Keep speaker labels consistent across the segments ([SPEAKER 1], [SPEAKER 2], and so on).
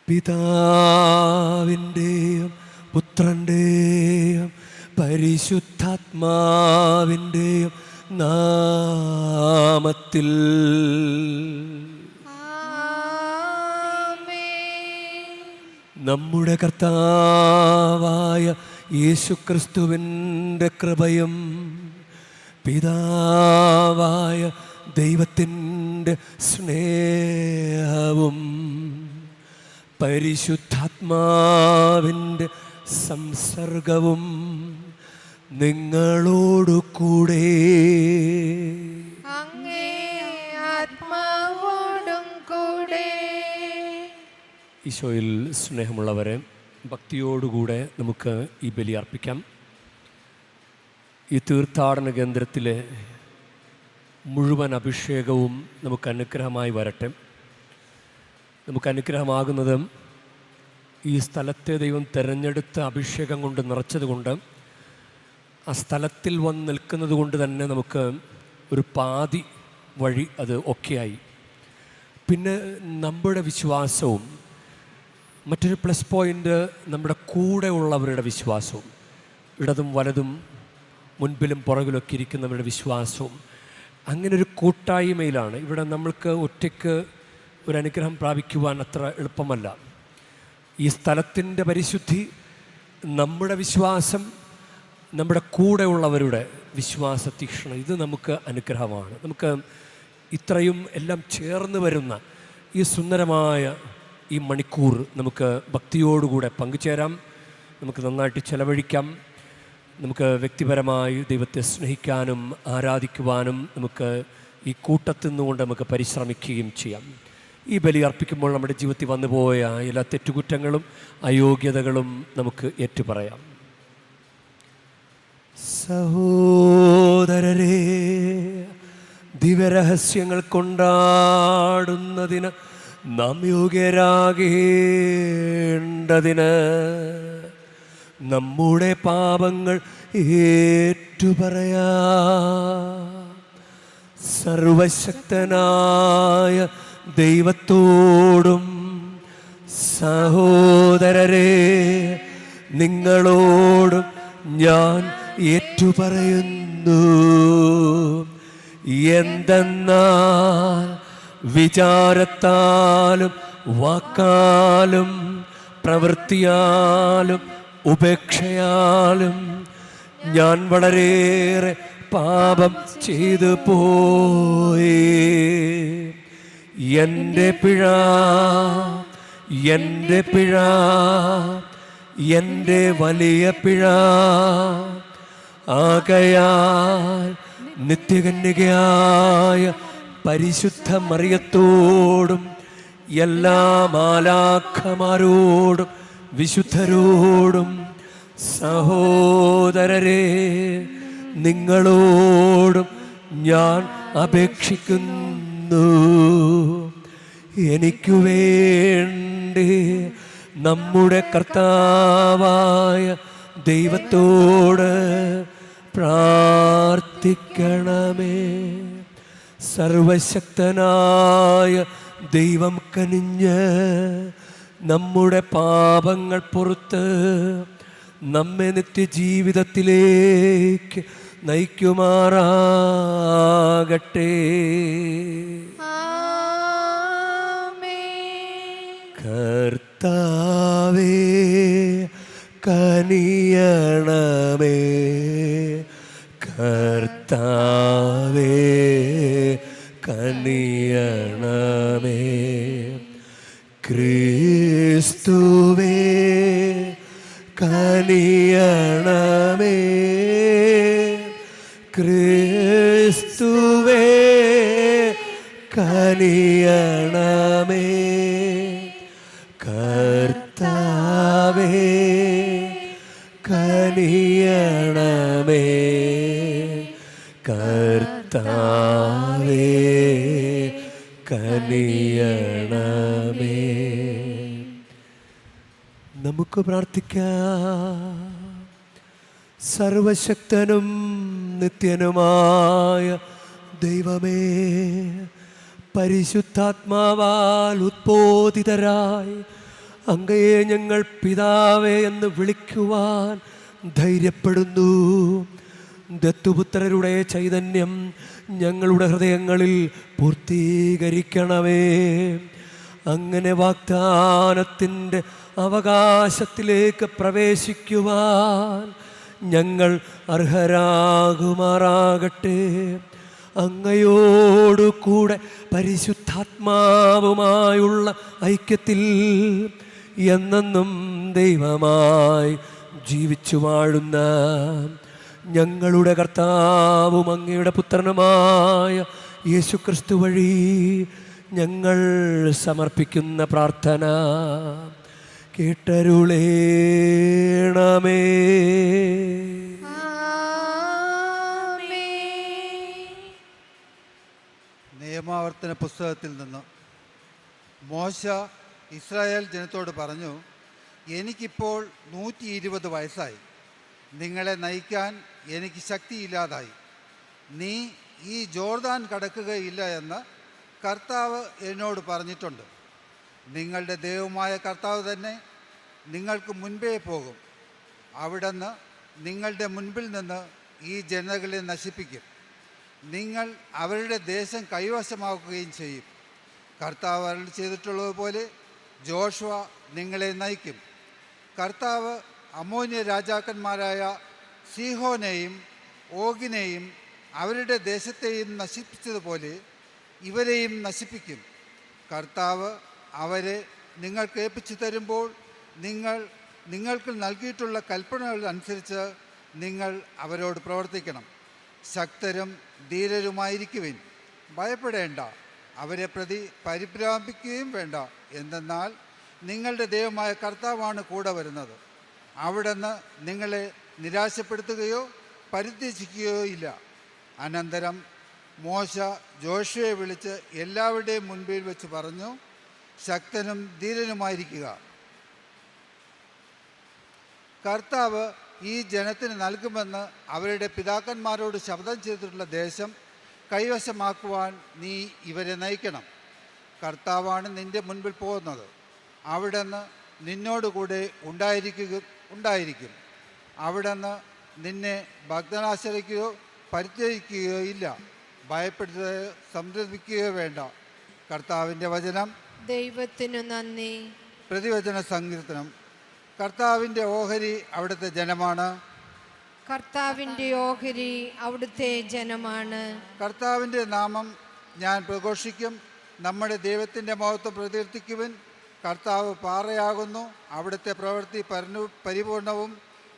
[SPEAKER 1] പിതാവിൻ്റെയും പുത്രൻ്റെയും പരിശുദ്ധാത്മാവിൻ്റെയും നാമത്തിൽ. നമ്മുടെ കർത്താവായ യേശുക്രിസ്തുവിൻ്റെ കൃപയും പിതാവായ ദൈവത്തിൻ്റെ സ്നേഹവും പരിശുദ്ധാത്മാവിൻ്റെ സംസർഗവും നിങ്ങളോടു കൂടെ. ഈശോയിൽ സ്നേഹമുള്ളവരെ, ഭക്തിയോടുകൂടെ നമുക്ക് ഈ ബലി അർപ്പിക്കാം. ഈ തീർത്ഥാടന കേന്ദ്രത്തിലെ മുഴുവൻ അഭിഷേകവും നമുക്ക് അനുഗ്രഹമായി വരട്ടെ. നമുക്ക് അനുഗ്രഹമാകുന്നത് ഈ സ്ഥലത്തെ ദൈവം തിരഞ്ഞെടുത്ത അഭിഷേകം കൊണ്ട് നിറച്ചതുകൊണ്ട്, ആ സ്ഥലത്തിൽ വന്ന് നിൽക്കുന്നത് കൊണ്ട് തന്നെ നമുക്ക് ഒരു പാതി വഴി അത് ഒക്കെയായി. പിന്നെ നമ്മുടെ വിശ്വാസവും മറ്റൊരു പ്ലസ് പോയിൻ്റ് നമ്മുടെ കൂടെ ഉള്ളവരുടെ വിശ്വാസവും, ഇടതും വലതും മുൻപിലും പുറകിലൊക്കെ ഇരിക്കുന്നവരുടെ വിശ്വാസവും, അങ്ങനെ ഒരു കൂട്ടായ്മയിലാണ്. ഇവിടെ നമ്മൾക്ക് ഒറ്റയ്ക്ക് ഒരു അനുഗ്രഹം പ്രാപിക്കുവാൻ അത്ര എളുപ്പമല്ല. ഈ സ്ഥലത്തിൻ്റെ പരിശുദ്ധി, നമ്മുടെ വിശ്വാസം, നമ്മുടെ കൂടെ ഉള്ളവരുടെ വിശ്വാസ തീക്ഷ്ണത, ഇത് നമുക്ക് അനുഗ്രഹമാണ്. നമുക്ക് ഇത്രയും എല്ലാം ചേർന്ന് വരുന്ന ഈ സുന്ദരമായ ഈ മണിക്കൂർ നമുക്ക് ഭക്തിയോടുകൂടെ പങ്കുചേരാം, നമുക്ക് നന്നായിട്ട് ചെലവഴിക്കാം. നമുക്ക് വ്യക്തിപരമായി ദൈവത്തെ സ്നേഹിക്കാനും ആരാധിക്കുവാനും നമുക്ക് ഈ കൂട്ടത്തിൽ നിന്നുകൊണ്ട് നമുക്ക് പരിശ്രമിക്കുകയും ചെയ്യാം. ഈ ബലി അർപ്പിക്കുമ്പോൾ നമ്മുടെ ജീവിതത്തിൽ വന്നുപോയ എല്ലാ തെറ്റുകുറ്റങ്ങളും അയോഗ്യതകളും നമുക്ക് ഏറ്റുപറയാം. സഹോദരരേ, ദിവ്യരഹസ്യങ്ങൾ കൊണ്ടാടുന്നതിന് നാം യോഗ്യരാകേണ്ടതിന് നമ്മുടെ പാപങ്ങൾ ഏറ്റുപറയാ. സർവശക്തനായ ദൈവത്തോടും സഹോദരരെ നിങ്ങളോടും ഞാൻ ഏറ്റുപറയുന്നു. എന്തെന്നാൽ വിചാരത്താലും വാക്കാലും പ്രവൃത്തിയാലും ഉപേക്ഷയാലും ഞാൻ വളരെയേറെ പാപം ചെയ്തു പോയി. എൻ്റെ പിഴ, എൻ്റെ പിഴ, എൻ്റെ വലിയ പിഴ. ആകയാൽ നിത്യകന്യകയായ പരിശുദ്ധ മറിയത്തോടും എല്ലാ മാലാഖമാരോടും വിശുദ്ധരോടും സഹോദരരെ നിങ്ങളോടും ഞാൻ അപേക്ഷിക്കുന്നു, എനിക്കു വേണ്ടി നമ്മുടെ കർത്താവായ ദൈവത്തോട് പ്രാർത്ഥിക്കണമേ. സർവശക്തനായ ദൈവം കനിഞ്ഞ് നമ്മുടെ പാപങ്ങൾ പുറത്ത് നമ്മെ നിത്യജീവിതത്തിലേക്ക് നയിക്കുമാറാകട്ടെ. കർത്താവേ കനിയണമേ, കർത്താവേ കനിയണമേ. ക്രിസ്തുവേ കനിയണമേ, ക്രിസ്തുവേ കനിയണമേ. കർത്താവേ കനിയണമേ, കർത്താവേ കനിയണമേ. നമുക്ക് പ്രാർത്ഥിക്കാം. സർവശക്തനും നിത്യനുമായ ദൈവമേ, പരിശുദ്ധാത്മാവാൽ ഉദ്ബോധിതരായി അങ്ങയെ ഞങ്ങൾ പിതാവേ എന്ന് വിളിക്കുവാൻ ധൈര്യപ്പെടുന്നു. ദത്തുപുത്രരുടെ ചൈതന്യം ഞങ്ങളുടെ ഹൃദയങ്ങളിൽ പൂർത്തീകരിക്കണമേ. അങ്ങനെ വാഗ്ദാനത്തിൻ്റെ അവകാശത്തിലേക്ക് പ്രവേശിക്കുവാൻ ഞങ്ങൾ അർഹരാകുമാറാകട്ടെ. അങ്ങയോടു കൂടെ പരിശുദ്ധാത്മാവുമായുള്ള ഐക്യത്തിൽ എന്നെന്നും ദൈവമായി ജീവിച്ചു വാഴുന്ന ഞങ്ങളുടെ കർത്താവും അങ്ങയുടെ പുത്രനുമായ യേശുക്രിസ്തു വഴി ഞങ്ങൾ സമർപ്പിക്കുന്ന പ്രാർത്ഥന കേട്ടരുളേണമേ.
[SPEAKER 2] നിയമാവർത്തന പുസ്തകത്തിൽ നിന്ന് മോശ ഇസ്രായേൽ ജനത്തോട് പറഞ്ഞു, എനിക്കിപ്പോൾ 120 വയസ്സായി. നിങ്ങളെ നയിക്കാൻ എനിക്ക് ശക്തിയില്ലാതായി. നീ ഈ ജോർദാൻ കടക്കുകയില്ല എന്ന് കർത്താവ് എന്നോട് പറഞ്ഞിട്ടുണ്ട്. നിങ്ങളുടെ ദൈവമായ കർത്താവ് തന്നെ നിങ്ങൾക്ക് മുൻപേ പോകും. അവിടുന്ന് നിങ്ങളുടെ മുൻപിൽ നിന്ന് ഈ ജനതകളെ നശിപ്പിക്കും. നിങ്ങൾ അവരുടെ ദേശം കൈവശമാക്കുകയും ചെയ്യും. കർത്താവ് അരുളി ചെയ്തിട്ടുള്ളതുപോലെ ജോഷുവ നിങ്ങളെ നയിക്കും. കർത്താവ് അമ്മോന്യ രാജാക്കന്മാരായ സീഹോനെയും ഓഗിനെയും അവരുടെ ദേശത്തെയും നശിപ്പിച്ചതുപോലെ ഇവരെയും നശിപ്പിക്കും. കർത്താവ് അവരെ നിങ്ങൾക്ക് ഏൽപ്പിച്ചു തരുമ്പോൾ നിങ്ങൾക്ക് നൽകിയിട്ടുള്ള കൽപ്പനകൾ അനുസരിച്ച് നിങ്ങൾ അവരോട് പ്രവർത്തിക്കണം. ശക്തരും ധീരരുമായിരിക്കുവിൻ. ഭയപ്പെടേണ്ട, അവരെ പ്രതി പരിഭ്രമിക്കുകയും വേണ്ട. എന്തെന്നാൽ നിങ്ങളുടെ ദൈവമായ കർത്താവാണ് കൂടെ വരുന്നത്. അവിടുന്ന് നിങ്ങളെ നിരാശപ്പെടുത്തുകയോ പരിത്യജിക്കുകയോ ഇല്ല. അനന്തരം മോശ ജോഷുവയെ വിളിച്ച് എല്ലാവരുടെയും മുൻപിൽ വെച്ച് പറഞ്ഞു, ശക്തനും ധീരനുമായിരിക്കുക. കർത്താവ് ഈ ജനത്തിന് നൽകുമെന്ന് അവരുടെ പിതാക്കന്മാരോട് ശപഥം ചെയ്തിട്ടുള്ള ദേശം കൈവശമാക്കുവാൻ നീ ഇവരെ നയിക്കണം. കർത്താവാണ് നിൻ്റെ മുൻപിൽ പോകുന്നത്. അവിടുന്ന് നിന്നോടുകൂടെ ഉണ്ടായിരിക്കും. അവിടുന്ന് നിന്നെ ഭക്തനാശ്രയിക്കുകയോ പരിത്യജിക്കുകയോ ഇല്ല. ഭയപ്പെടുത്തുകയോ സംരംഭിക്കുകയോ വേണ്ട. കർത്താവിൻ്റെ വചനം.
[SPEAKER 3] ദൈവത്തിനു നന്ദി.
[SPEAKER 2] പ്രതിവചന സങ്കീർത്തനം. കർത്താവിൻ്റെ ഓഹരി അവിടുത്തെ ജനമാണ്.
[SPEAKER 3] കർത്താവിൻ്റെ ഓഹരി അവിടുത്തെ ജനമാണ്.
[SPEAKER 2] കർത്താവിൻ്റെ നാമം ഞാൻ പ്രഘോഷിക്കും. നമ്മുടെ ദൈവത്തിൻ്റെ മഹത്വം പ്രകീർത്തിക്കുവിൻ. കർത്താവ് പാറയാകുന്നു. അവിടുത്തെ പ്രവൃത്തി പരിപൂർണവും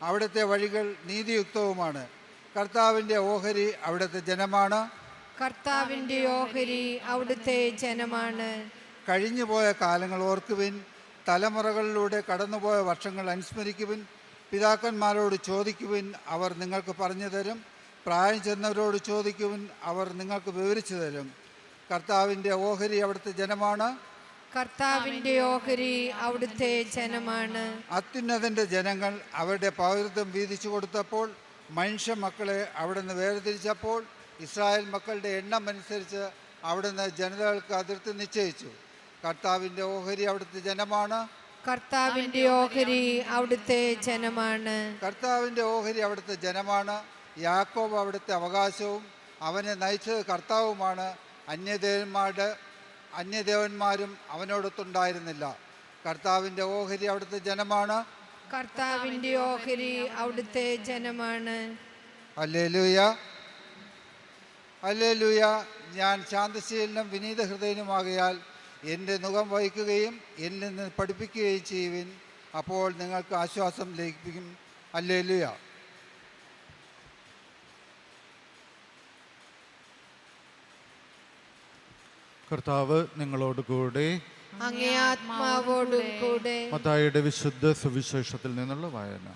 [SPEAKER 2] അവിടുത്തെ വഴികൾ നീതിയുക്തവുമാണ്. കർത്താവിൻ്റെ ഓഹരി അവിടുത്തെ ജനമാണ്.
[SPEAKER 3] കർത്താവിൻ്റെ ഓഹരി അവിടുത്തെ ജനമാണ്.
[SPEAKER 2] കഴിഞ്ഞുപോയ കാലങ്ങൾ ഓർക്കുവിൻ. തലമുറകളിലൂടെ കടന്നുപോയ വർഷങ്ങൾ അനുസ്മരിക്കുവിൻ. പിതാക്കന്മാരോട് ചോദിക്കുവിൻ, അവർ നിങ്ങൾക്ക് പറഞ്ഞു തരും. പ്രായം ചെന്നവരോട് ചോദിക്കുവിൻ, അവർ നിങ്ങൾക്ക് വിവരിച്ചു തരും. കർത്താവിൻ്റെ ഓഹരി അവിടുത്തെ ജനമാണ്.
[SPEAKER 3] കർത്താവിൻ്റെ ഓഹരി അവിടുത്തെ ജനമാണ്.
[SPEAKER 2] അത്യുന്നതൻ്റെ ജനങ്ങൾ അവരുടെ പൗരത്വം വീതിച്ചു കൊടുത്തപ്പോൾ, മനുഷ്യ മക്കളെ അവിടുന്ന് വേർതിരിച്ചപ്പോൾ, ഇസ്രായേൽ മക്കളുടെ എണ്ണം അനുസരിച്ച് അവിടുന്ന് ജനതകൾക്ക് അതിർത്തി നിശ്ചയിച്ചു. കർത്താവിൻ്റെ ഓഹരി അവിടുത്തെ ജനമാണ്.
[SPEAKER 3] കർത്താവിൻ്റെ ഓഹരി അവിടുത്തെ ജനമാണ്.
[SPEAKER 2] കർത്താവിൻ്റെ ഓഹരി അവിടുത്തെ ജനമാണ്. യാക്കോബ് അവിടുത്തെ അവകാശവും അവനെ നയിച്ചത് കർത്താവുമാണ്. അന്യദേവന്മാരും അവനോടൊത്തുണ്ടായിരുന്നില്ല. കർത്താവിൻ്റെ ഓഹരി അവിടുത്തെ ജനമാണ്.
[SPEAKER 3] കർത്താവിൻ്റെ ഓഹരി അവിടുത്തെ ജനമാണ്.
[SPEAKER 2] ഹല്ലേലൂയ, ഹല്ലേലൂയ. ഞാൻ ശാന്തശീലനും വിനീത ഹൃദയനുമാകയാൽ എൻ്റെ മുഖം വഹിക്കുകയും എന്നിൽ നിന്ന് പഠിപ്പിക്കുകയും ചെയ്യുവിൻ. അപ്പോൾ നിങ്ങൾക്ക് ആശ്വാസം ലഭിക്കും. ഹല്ലേലൂയ.
[SPEAKER 4] കർത്താവ് നിങ്ങളോട് കൂടെ,
[SPEAKER 3] അങ്ങേ ആത്മാവോടും കൂടെ.
[SPEAKER 4] മത്തായിയുടെ വിശുദ്ധ സുവിശേഷത്തിൽ നിന്നുള്ള വായന.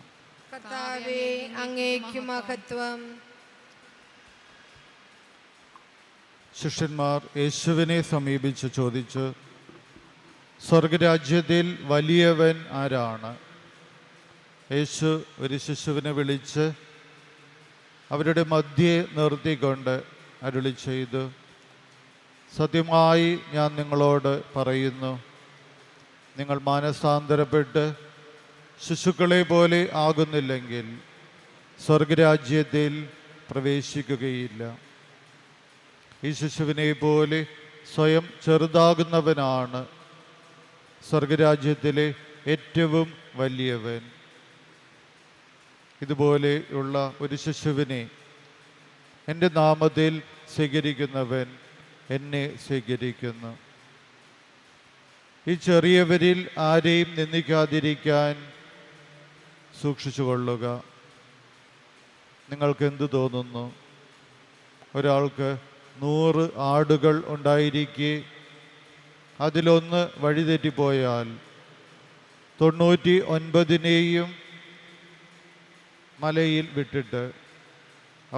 [SPEAKER 3] കർത്താവേ, അങ്ങേക്ക് മഹത്വം.
[SPEAKER 4] ശിഷ്യന്മാർ യേശുവിനെ സമീപിച്ച് ചോദിച്ചു, സ്വർഗരാജ്യത്തിൽ വലിയവൻ ആരാണ്? യേശു ഒരു ശിശുവിനെ വിളിച്ച് അവരുടെ മധ്യേ നിർത്തിക്കൊണ്ട് അരുളി ചെയ്തു, സത്യമായി ഞാൻ നിങ്ങളോട് പറയുന്നു, നിങ്ങൾ മാനസാന്തരപ്പെട്ട് ശിശുക്കളെ പോലെ ആകുന്നില്ലെങ്കിൽ സ്വർഗരാജ്യത്തിൽ പ്രവേശിക്കുകയില്ല. ഈ ശിശുവിനെ പോലെ സ്വയം ചെറുതാകുന്നവനാണ് സ്വർഗരാജ്യത്തിലെ ഏറ്റവും വലിയവൻ. ഇതുപോലെയുള്ള ഒരു ശിശുവിനെ എൻ്റെ നാമത്തിൽ സ്വീകരിക്കുന്നവൻ എന്നെ സ്വീകരിക്കുന്നു. ഈ ചെറിയവരിൽ ആരെയും നിന്ദിക്കാതിരിക്കാൻ സൂക്ഷിച്ചു കൊള്ളുക. നിങ്ങൾക്ക് എന്തു തോന്നുന്നു? ഒരാൾക്ക് 100 ആടുകൾ ഉണ്ടായിരിക്കെ അതിലൊന്ന് വഴിതെറ്റിപ്പോയാൽ 99നെയും മലയിൽ വിട്ടിട്ട്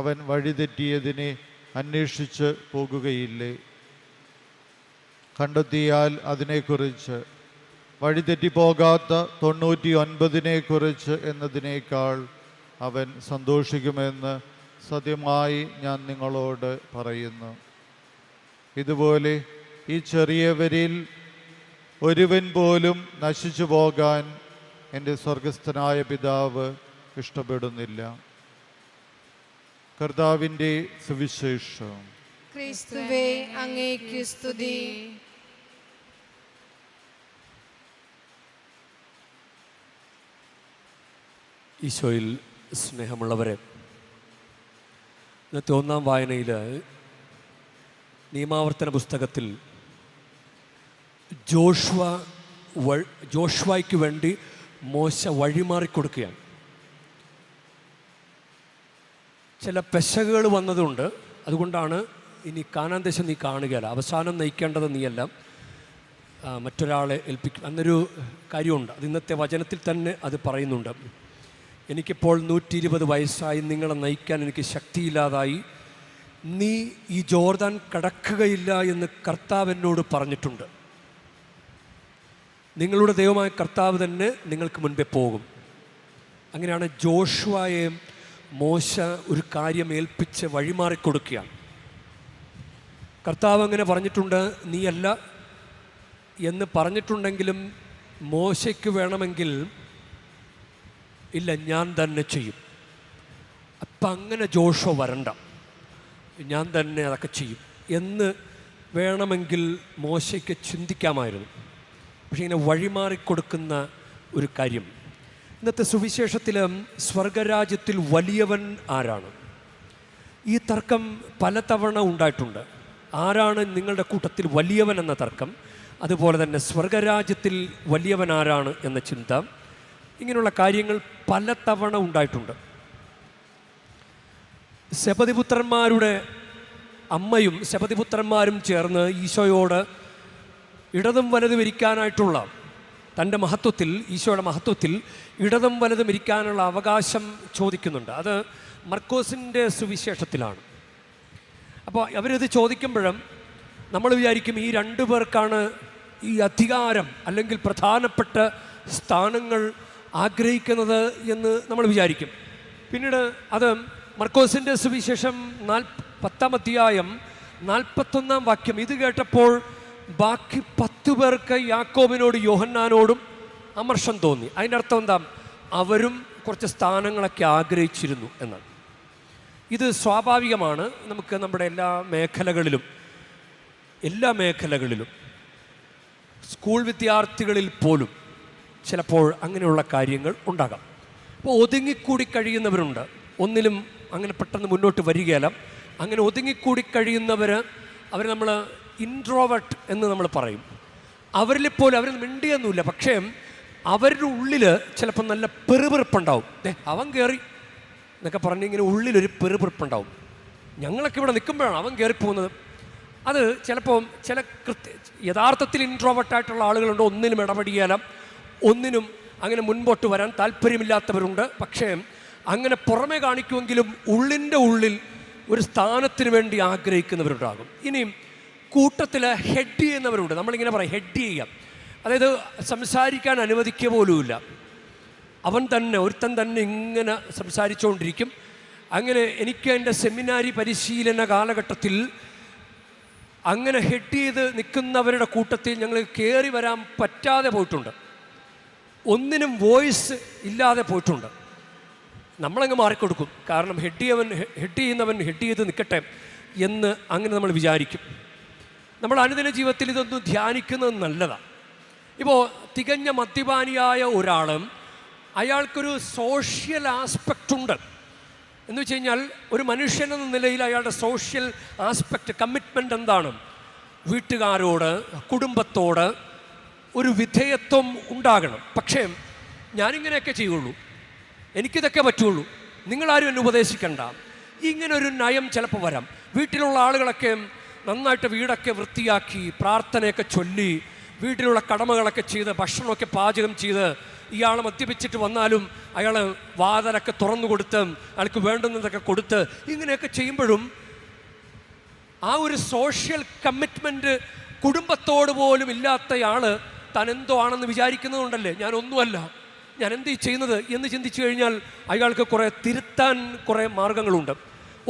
[SPEAKER 4] അവൻ വഴിതെറ്റിയതിനെ അന്വേഷിച്ച് പോകുകയില്ലേ? കണ്ടെത്തിയാൽ അതിനെക്കുറിച്ച്, വഴിതെറ്റിപ്പോകാത്ത 99നെക്കുറിച്ച് എന്നതിനേക്കാൾ അവൻ സന്തോഷിക്കുമെന്ന് സത്യമായി ഞാൻ നിങ്ങളോട് പറയുന്നു. ഇതുപോലെ ഈ ചെറിയവരിൽ ഒരുവൻ പോലും നശിച്ചു പോകാൻ എൻ്റെ സ്വർഗസ്ഥനായ പിതാവ് ഇഷ്ടപ്പെടുന്നില്ല. കർത്താവിൻ്റെ സുവിശേഷം.
[SPEAKER 3] ക്രിസ്തുവേ, അങ്ങേക്ക് സ്തുതി.
[SPEAKER 1] ഈശോയിൽ സ്നേഹമുള്ളവരെ, ഇന്നത്തെ 1-ാം വായനയിൽ നിയമാവർത്തന പുസ്തകത്തിൽ ജോഷ്വായ്ക്ക് വേണ്ടി മോശ വഴിമാറിക്കൊടുക്കുകയാണ്. ചില പെശകുകൾ വന്നതുകൊണ്ട്, അതുകൊണ്ടാണ് ഇനി കാനാൻ ദേശം നീ കാണുകയല്ല, അവസാനം നയിക്കേണ്ടത് നീയല്ല, മറ്റൊരാളെ ഏൽപ്പിക്കും എന്നൊരു കാര്യമുണ്ട്. അത് ഇന്നത്തെ വചനത്തിൽ തന്നെ അത് പറയുന്നുണ്ട്. എനിക്കിപ്പോൾ 120 വയസ്സായി, നിങ്ങളെ നയിക്കാൻ എനിക്ക് ശക്തിയില്ലാതായി, നീ ഈ ജോർദാൻ കടക്കുകയില്ല എന്ന് കർത്താവ് എന്നോട് പറഞ്ഞിട്ടുണ്ട്. നിങ്ങളുടെ ദൈവമായ കർത്താവ് തന്നെ നിങ്ങൾക്ക് മുൻപേ പോകും. അങ്ങനെയാണ് ജോഷുവയെ മോശ ഒരു കാര്യം ഏൽപ്പിച്ച് വഴിമാറിക്കൊടുക്കുകയാണ്. കർത്താവ് അങ്ങനെ പറഞ്ഞിട്ടുണ്ട്, നീയല്ല എന്ന് പറഞ്ഞിട്ടുണ്ടെങ്കിലും മോശയ്ക്ക് വേണമെങ്കിൽ ഇല്ല, ഞാൻ തന്നെ ചെയ്യും. അപ്പം അങ്ങനെ ജോഷുവ വരണ്ട, ഞാൻ തന്നെ അതൊക്കെ ചെയ്യും എന്ന് വേണമെങ്കിൽ മോശയ്ക്ക് ചിന്തിക്കാമായിരുന്നു. പക്ഷേ ഇങ്ങനെ വഴിമാറിക്കൊടുക്കുന്ന ഒരു കാര്യം. ഇന്നത്തെ സുവിശേഷത്തിൽ സ്വർഗരാജ്യത്തിൽ വലിയവൻ ആരാണ്? ഈ തർക്കം പലതവണ ഉണ്ടായിട്ടുണ്ട്. ആരാണ് നിങ്ങളുടെ കൂട്ടത്തിൽ വലിയവൻ എന്ന തർക്കം, അതുപോലെ തന്നെ സ്വർഗരാജ്യത്തിൽ വലിയവൻ ആരാണ് എന്ന ചിന്ത, ഇങ്ങനെയുള്ള കാര്യങ്ങൾ പലതവണ ഉണ്ടായിട്ടുണ്ട്. സെബദിപുത്രന്മാരുടെ അമ്മയും സെബദിപുത്രന്മാരും ചേർന്ന് ഈശോയോട് ഇടതും വലതും ഇരിക്കാനായിട്ടുള്ള തൻ്റെ മഹത്വത്തിൽ, ഈശോയുടെ മഹത്വത്തിൽ ഇടതും വലതും ഇരിക്കാനുള്ള അവകാശം ചോദിക്കുന്നുണ്ട്. അത് മർക്കോസിൻ്റെ സുവിശേഷത്തിലാണ്. അപ്പോൾ അവരിത് ചോദിക്കുമ്പോഴും നമ്മൾ വിചാരിക്കും ഈ 2 പേർക്കാണ് ഈ അധികാരം അല്ലെങ്കിൽ പ്രധാനപ്പെട്ട സ്ഥാനങ്ങൾ ആഗ്രഹിക്കുന്നത് എന്ന് നമ്മൾ വിചാരിക്കും. പിന്നീട് അത് മർക്കോസിൻ്റെ സുവിശേഷം 10-ാം അധ്യായം 41-ാം വാക്യം, ഇത് കേട്ടപ്പോൾ ബാക്കി 10 പേർക്ക് യാക്കോബിനോട് യോഹന്നാനോടും അമർഷം തോന്നി. അതിൻ്റെ അർത്ഥം എന്താ? അവരും കുറച്ച് സ്ഥാനങ്ങളൊക്കെ ആഗ്രഹിച്ചിരുന്നു എന്നാണ്. ഇത് സ്വാഭാവികമാണ്. നമുക്ക് നമ്മുടെ എല്ലാ മേഖലകളിലും സ്കൂൾ വിദ്യാർത്ഥികളിൽ പോലും ചിലപ്പോൾ അങ്ങനെയുള്ള കാര്യങ്ങൾ ഉണ്ടാകാം. അപ്പോൾ ഒതുങ്ങിക്കൂടി കഴിയുന്നവരുണ്ട്, ഒന്നിലും അങ്ങനെ പെട്ടെന്ന് മുന്നോട്ട് വരികയല്ല. അങ്ങനെ ഒതുങ്ങിക്കൂടി കഴിയുന്നവർ നമ്മൾ ഇൻട്രോവേർട്ട് എന്ന് നമ്മൾ പറയും. അവരിൽപ്പോലും അവർ മിണ്ടിയൊന്നുമില്ല, പക്ഷേ അവരുടെ ഉള്ളിൽ ചിലപ്പോൾ നല്ല പെറുപെറുപ്പുണ്ടാവും. അവൻ കയറി എന്നൊക്കെ പറഞ്ഞ് ഇങ്ങനെ ഉള്ളിലൊരു പെറുപെറുപ്പുണ്ടാവും. ഞങ്ങളൊക്കെ ഇവിടെ നിൽക്കുമ്പോഴാണ് അവൻ കയറിപ്പോകുന്നത്. അത് ചിലപ്പോൾ യഥാർത്ഥത്തിൽ ഇൻട്രോവേർട്ടായിട്ടുള്ള ആളുകളുണ്ട്, ഒന്നിനും ഇടപെടിയാല, ഒന്നിനും അങ്ങനെ മുൻപോട്ട് വരാൻ താല്പര്യമില്ലാത്തവരുണ്ട്. പക്ഷേ അങ്ങനെ പുറമെ കാണിക്കുമെങ്കിലും ഉള്ളിൻ്റെ ഉള്ളിൽ ഒരു സ്ഥാനത്തിന് വേണ്ടി ആഗ്രഹിക്കുന്നവരുണ്ടാകും. ഇനിയും കൂട്ടത്തിൽ ഹെഡ് ചെയ്യുന്നവരുണ്ട്. നമ്മളിങ്ങനെ പറയും ഹെഡ് ചെയ്യാം, അതായത് സംസാരിക്കാൻ അനുവദിക്കുക പോലുമില്ല. ഒരുത്തൻ തന്നെ ഇങ്ങനെ സംസാരിച്ചുകൊണ്ടിരിക്കും. അങ്ങനെ എനിക്ക് എൻ്റെ സെമിനാരി പരിശീലന കാലഘട്ടത്തിൽ അങ്ങനെ ഹെഡ് ചെയ്ത് നിൽക്കുന്നവരുടെ കൂട്ടത്തിൽ ഞങ്ങൾ കയറി വരാൻ പറ്റാതെ പോയിട്ടുണ്ട്. ഒന്നിനും വോയിസ് ഇല്ലാതെ പോയിട്ടുണ്ട്. നമ്മളങ്ങ് മാറിക്കൊടുക്കും. കാരണം ഹെഡ് ചെയ്യുന്നവൻ ഹെഡ് ചെയ്ത് നിൽക്കട്ടെ എന്ന് അങ്ങനെ നമ്മൾ വിചാരിക്കും. നമ്മൾ അനുദിന ജീവിതത്തിൽ ഇതൊന്നും ധ്യാനിക്കുന്നത് നല്ലതാണ്. ഇപ്പോൾ തികഞ്ഞ മദ്യപാനിയായ ഒരാളും അയാൾക്കൊരു സോഷ്യൽ ആസ്പെക്റ്റ് ഉണ്ട്. എന്ന് വെച്ച് കഴിഞ്ഞാൽ ഒരു മനുഷ്യനെന്ന നിലയിൽ അയാളുടെ സോഷ്യൽ ആസ്പെക്റ്റ്, കമ്മിറ്റ്മെൻ്റ് എന്താണ്? വീട്ടുകാരോട്, കുടുംബത്തോട് ഒരു വിധേയത്വം ഉണ്ടാകണം. പക്ഷേ ഞാനിങ്ങനെയൊക്കെ ചെയ്യുള്ളൂ, എനിക്കിതൊക്കെ പറ്റുള്ളൂ, നിങ്ങളാരും എന്നെ ഉപദേശിക്കണ്ട, ഇങ്ങനൊരു നയം ചിലപ്പോൾ വരാം. വീട്ടിലുള്ള ആളുകളൊക്കെ നന്നായിട്ട് വീടൊക്കെ വൃത്തിയാക്കി പ്രാർത്ഥനയൊക്കെ ചൊല്ലി വീട്ടിലുള്ള കടമകളൊക്കെ ചെയ്ത് ഭക്ഷണമൊക്കെ പാചകം ചെയ്ത് ഇയാൾ മദ്യപിച്ചിട്ട് വന്നാലും അയാൾ വാതിലൊക്കെ തുറന്നു കൊടുത്ത് അയാൾക്ക് വേണ്ടുന്നതൊക്കെ കൊടുത്ത് ഇങ്ങനെയൊക്കെ ചെയ്യുമ്പോഴും ആ ഒരു സോഷ്യൽ കമ്മിറ്റ്മെൻറ്റ് കുടുംബത്തോട് പോലും ഇല്ലാത്തയാൾ താൻ എന്തോ ആണെന്ന് വിചാരിക്കുന്നതുകൊണ്ടല്ലേ ഞാനൊന്നുമല്ല, ഞാൻ എന്ത് ചെയ്യുന്നത് എന്ന് ചിന്തിച്ചു കഴിഞ്ഞാൽ അയാൾക്ക് കുറേ തിരുത്താൻ കുറേ മാർഗങ്ങളുണ്ട്.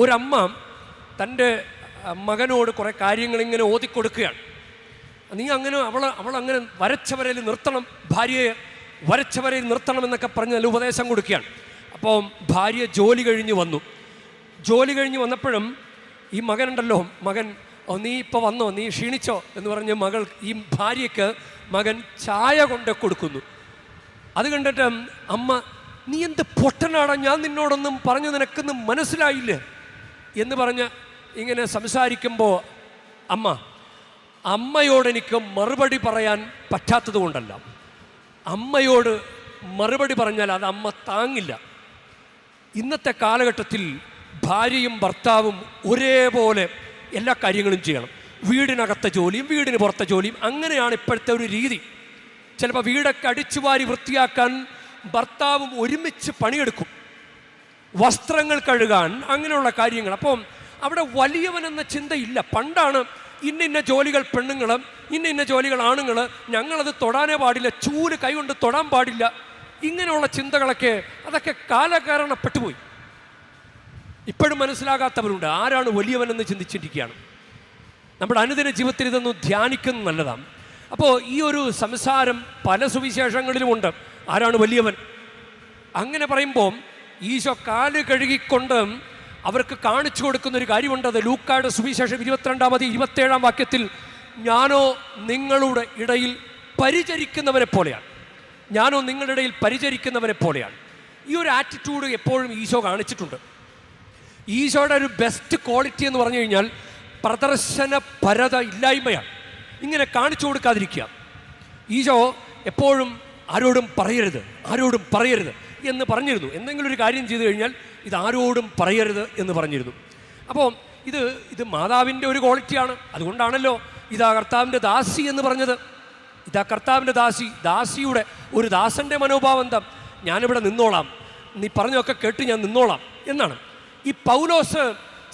[SPEAKER 1] ഒരമ്മ തൻ്റെ മകനോട് കുറേ കാര്യങ്ങളിങ്ങനെ ഓതിക്കൊടുക്കുകയാണ്. നീ അങ്ങനെ അവളങ്ങനെ വരച്ച വരയിൽ നിർത്തണം, ഭാര്യയെ വരച്ച വരയിൽ നിർത്തണം എന്നൊക്കെ പറഞ്ഞ് നല്ല ഉപദേശം കൊടുക്കുകയാണ്. അപ്പോൾ ഭാര്യ ജോലി കഴിഞ്ഞ് വന്നു. ജോലി കഴിഞ്ഞ് വന്നപ്പോഴും ഈ മകനുണ്ടല്ലോ, മകൻ നീ ഇപ്പോൾ വന്നോ, നീ ക്ഷീണിച്ചോ എന്ന് പറഞ്ഞ് ഈ ഭാര്യയ്ക്ക് മകൻ ചായ കൊണ്ട് കൊടുക്കുന്നു. അത് കണ്ടിട്ട് അമ്മ, നീ എന്ത് പൊട്ടനാടാ, ഞാൻ നിന്നോടൊന്നും പറഞ്ഞു നിനക്കൊന്നും മനസ്സിലായില്ലേ എന്ന് പറഞ്ഞ് ഇങ്ങനെ സംസാരിക്കുമ്പോൾ അമ്മയോടെനിക്ക് മറുപടി പറയാൻ പറ്റാത്തത് കൊണ്ടല്ല, അമ്മയോട് മറുപടി പറഞ്ഞാൽ അത് അമ്മ താങ്ങില്ല. ഇന്നത്തെ കാലഘട്ടത്തിൽ ഭാര്യയും ഭർത്താവും ഒരേപോലെ എല്ലാ കാര്യങ്ങളും ചെയ്യണം. വീടിനകത്തെ ജോലിയും വീടിന് പുറത്തെ ജോലിയും, അങ്ങനെയാണ് ഇപ്പോഴത്തെ ഒരു രീതി. ചിലപ്പോൾ വീടൊക്കെ അടിച്ചുവാരി വൃത്തിയാക്കാൻ ഭർത്താവും ഒരുമിച്ച് പണിയെടുക്കും, വസ്ത്രങ്ങൾ കഴുകാൻ, അങ്ങനെയുള്ള കാര്യങ്ങൾ. അപ്പം അവിടെ വലിയവനെന്ന ചിന്തയില്ല. പണ്ടാണ് ഇന്ന ജോലികൾ പെണ്ണുങ്ങൾ, ഇന്ന ജോലികൾ ആണുങ്ങൾ, ഞങ്ങളത് തൊടാനേ പാടില്ല, ചൂല് കൈകൊണ്ട് തൊടാൻ പാടില്ല, ഇങ്ങനെയുള്ള ചിന്തകളൊക്കെ അതൊക്കെ കാലകാരണപ്പെട്ടുപോയി. ഇപ്പോഴും മനസ്സിലാകാത്തവരുണ്ട് ആരാണ് വലിയവനെന്ന് ചിന്തിച്ചിരിക്കുകയാണ്. നമ്മുടെ അനുദിന ജീവിതത്തിൽ ഇതൊന്നും ധ്യാനിക്കുന്നത് നല്ലതാണ്. അപ്പോൾ ഈ ഒരു സംസാരം പല സുവിശേഷങ്ങളിലുമുണ്ട്, ആരാണ് വലിയവൻ. അങ്ങനെ പറയുമ്പോൾ ഈശോ കാല് കഴുകിക്കൊണ്ട് അവർക്ക് കാണിച്ചു കൊടുക്കുന്നൊരു കാര്യമുണ്ട്. അത് ലൂക്കായുടെ സുവിശേഷം 22-27 വാക്യത്തിൽ, ഞാനോ നിങ്ങളുടെ ഇടയിൽ പരിചരിക്കുന്നവരെ പോലെയാണ്, ഞാനോ നിങ്ങളുടെ ഇടയിൽ പരിചരിക്കുന്നവരെ പോലെയാണ്. ഈ ഒരു ആറ്റിറ്റ്യൂഡ് എപ്പോഴും ഈശോ കാണിച്ചിട്ടുണ്ട്. ഈശോയുടെ ഒരു ബെസ്റ്റ് ക്വാളിറ്റി എന്ന് പറഞ്ഞു കഴിഞ്ഞാൽ പ്രദർശന പരത ഇല്ലായ്മയാണ്. ഇങ്ങനെ കാണിച്ചു കൊടുക്കാതിരിക്കുക. ഈശോ എപ്പോഴും ആരോടും പറയരുത് എന്ന് പറഞ്ഞിരുന്നു. എന്തെങ്കിലും ഒരു കാര്യം ചെയ്തു കഴിഞ്ഞാൽ ഇത് ആരോടും പറയരുത് എന്ന് പറഞ്ഞിരുന്നു. അപ്പോൾ ഇത് മാതാവിൻ്റെ ഒരു ക്വാളിറ്റിയാണ്. അതുകൊണ്ടാണല്ലോ ഇതാ കർത്താവിൻ്റെ ദാസി എന്ന് പറഞ്ഞത്. ഇതാ കർത്താവിൻ്റെ ദാസിയുടെ ഒരു ദാസൻ്റെ മനോഭാവം എന്താ? ഞാനിവിടെ നിന്നോളാം, നീ പറഞ്ഞൊക്കെ കേട്ട് ഞാൻ നിന്നോളാം എന്നാണ്. ഈ പൗലോസ്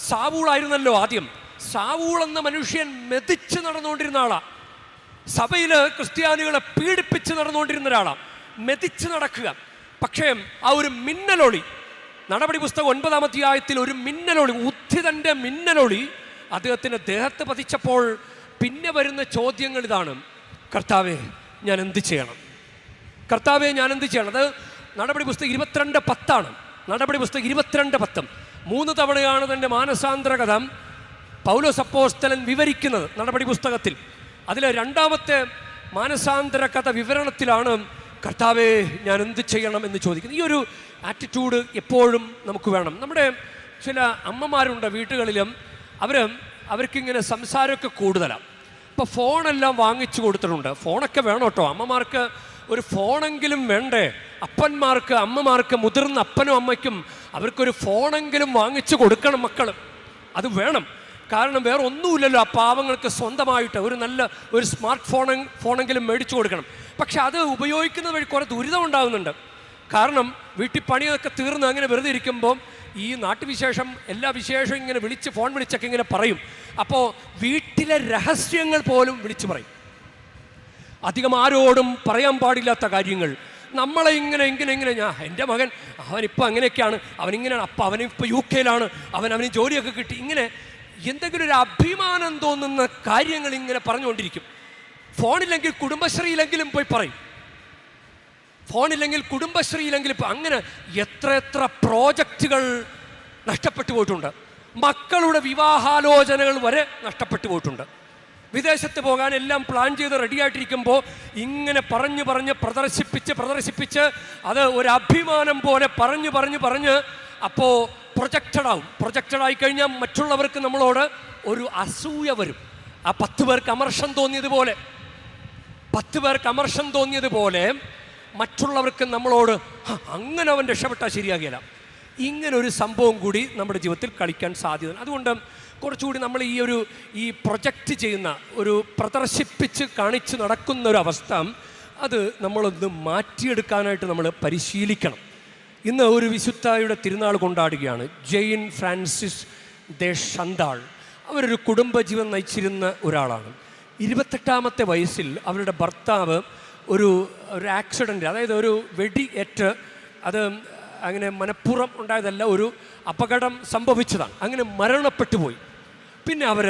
[SPEAKER 1] സാവൂളായിരുന്നല്ലോ ആദ്യം. സാവൂൾ എന്ന മനുഷ്യൻ മെതിച്ച് നടന്നുകൊണ്ടിരുന്ന ആളാണ്. സഭയിൽ ക്രിസ്ത്യാനികളെ പീഡിപ്പിച്ച് നടന്നുകൊണ്ടിരുന്ന ഒരാളാണ്, മെതിച്ച് നടക്കുക. പക്ഷേ ആ ഒരു മിന്നലൊളി, നടപടി പുസ്തകം 9-ാം അധ്യായത്തിൽ ഒരു മിന്നലൊളി, ഉദ്ധിതൻ്റെ മിന്നലൊളി അദ്ദേഹത്തിൻ്റെ ദേഹത്ത് പതിച്ചപ്പോൾ പിന്നെ വരുന്ന ചോദ്യങ്ങൾ ഇതാണ്: കർത്താവേ ഞാൻ എന്ത് ചെയ്യണം? കർത്താവേ ഞാൻ എന്ത് ചെയ്യണം? അത് നടപടി പുസ്തകം 22:10 നടപടി പുസ്തകം 22:10 3 തവണയാണ് തൻ്റെ മാനസാന്തര കഥ പൗലോസ് അപ്പോസ്തലൻ വിവരിക്കുന്നത് നടപടി പുസ്തകത്തിൽ. അതിലെ 2ാമത്തെ മാനസാന്തര കഥ വിവരണത്തിലാണ് കർത്താവേ ഞാൻ എന്ത് ചെയ്യണം എന്ന് ചോദിക്കുന്നത്. ഈ ഒരു ആറ്റിറ്റ്യൂഡ് എപ്പോഴും നമുക്ക് വേണം. നമ്മുടെ ചില അമ്മമാരുണ്ട് വീട്ടുകളിലും, അവർക്കിങ്ങനെ സംസാരമൊക്കെ കൂടുതലാണ്. ഇപ്പോൾ ഫോണെല്ലാം വാങ്ങിച്ചു കൊടുത്തിട്ടുണ്ട്. ഫോണൊക്കെ വേണം കേട്ടോ, അമ്മമാർക്ക് ഒരു ഫോണെങ്കിലും വേണ്ടേ? അപ്പന്മാർക്ക്, അമ്മമാർക്ക്, മുതിർന്ന അപ്പനും അമ്മയ്ക്കും അവർക്കൊരു ഫോണെങ്കിലും വാങ്ങിച്ചു കൊടുക്കണം മക്കൾ. അത് വേണം. കാരണം വേറെ ഒന്നുമില്ലല്ലോ ആ പാവങ്ങൾക്ക് സ്വന്തമായിട്ട് ഒരു സ്മാർട്ട് ഫോണെങ്കിലും മേടിച്ചു കൊടുക്കണം. പക്ഷെ അത് ഉപയോഗിക്കുന്നത് വഴി കുറേ ദുരിതം ഉണ്ടാകുന്നുണ്ട്. കാരണം വീട്ടിൽ പണിയൊക്കെ തീർന്ന് അങ്ങനെ വെറുതെ ഇരിക്കുമ്പോൾ ഈ നാട്ടുവിശേഷം, എല്ലാ വിശേഷവും ഇങ്ങനെ ഫോൺ വിളിച്ചൊക്കെ ഇങ്ങനെ പറയും. അപ്പോൾ വീട്ടിലെ രഹസ്യങ്ങൾ പോലും വിളിച്ചു പറയും. അധികം ആരോടും പറയാൻ പാടില്ലാത്ത കാര്യങ്ങൾ നമ്മളെ ഇങ്ങനെ എൻ്റെ മകൻ അവനിപ്പോൾ അങ്ങനെയൊക്കെയാണ്, അവനിങ്ങനെയാണ്, അപ്പം അവനിപ്പോൾ UK-യിലാണ്, അവന് ജോലിയൊക്കെ കിട്ടി, ഇങ്ങനെ എന്തെങ്കിലും ഒരു അഭിമാനം തോന്നുന്ന കാര്യങ്ങൾ ഇങ്ങനെ പറഞ്ഞുകൊണ്ടിരിക്കും. ഫോണില്ലെങ്കിൽ കുടുംബശ്രീയിലെങ്കിലും പോയി പറയും, ഫോണില്ലെങ്കിൽ കുടുംബശ്രീയിലെങ്കിലും. അങ്ങനെ എത്ര പ്രോജക്റ്റുകൾ നഷ്ടപ്പെട്ടു പോയിട്ടുണ്ട്. മക്കളുടെ വിവാഹാലോചനകൾ വരെ നഷ്ടപ്പെട്ടു പോയിട്ടുണ്ട്. വിദേശത്ത് പോകാൻ എല്ലാം പ്ലാൻ ചെയ്ത് റെഡിയായിട്ടിരിക്കുമ്പോൾ ഇങ്ങനെ പറഞ്ഞ് പ്രദർശിപ്പിച്ച് അത് ഒരു അഭിമാനം പോലെ പറഞ്ഞ് അപ്പോൾ പ്രൊജക്റ്റഡായി കഴിഞ്ഞാൽ മറ്റുള്ളവർക്ക് നമ്മളോട് ഒരു അസൂയ വരും. ആ 10 പേർക്ക് അമർഷം തോന്നിയതുപോലെ മറ്റുള്ളവർക്ക് നമ്മളോട് അങ്ങനെ അവൻ രക്ഷപ്പെട്ടാൽ ശരിയാകില്ല. ഇങ്ങനെ ഒരു സംഭവം കൂടി നമ്മുടെ ജീവിതത്തിൽ കളിക്കാൻ സാധ്യത. അതുകൊണ്ട് കുറച്ചുകൂടി നമ്മൾ ഈ പ്രൊജക്റ്റ് ചെയ്യുന്ന ഒരു പ്രദർശിപ്പിച്ച് കാണിച്ച് നടക്കുന്ന ഒരു അവസ്ഥ അത് നമ്മളൊന്ന് മാറ്റിയെടുക്കാനായിട്ട് നമ്മൾ പരിശീലിക്കണം. ഇന്ന് ഒരു വിശുദ്ധയുടെ തിരുനാൾ കൊണ്ടാടുകയാണ്. ജെയിൻ ഫ്രാൻസിസ് ദെ ഷന്താൾ. അവരൊരു കുടുംബജീവൻ നയിച്ചിരുന്ന ഒരാളാണ്. 28-ാമത്തെ വയസ്സിൽ അവരുടെ ഭർത്താവ് ഒരു ആക്സിഡൻറ്റ്, അതായത് ഒരു വെടിയേറ്റ്, അത് അങ്ങനെ മനഃപൂർവ്വം ഉണ്ടായതല്ല, ഒരു അപകടം സംഭവിച്ചതാണ്. അങ്ങനെ മരണപ്പെട്ടു പോയി. പിന്നെ അവർ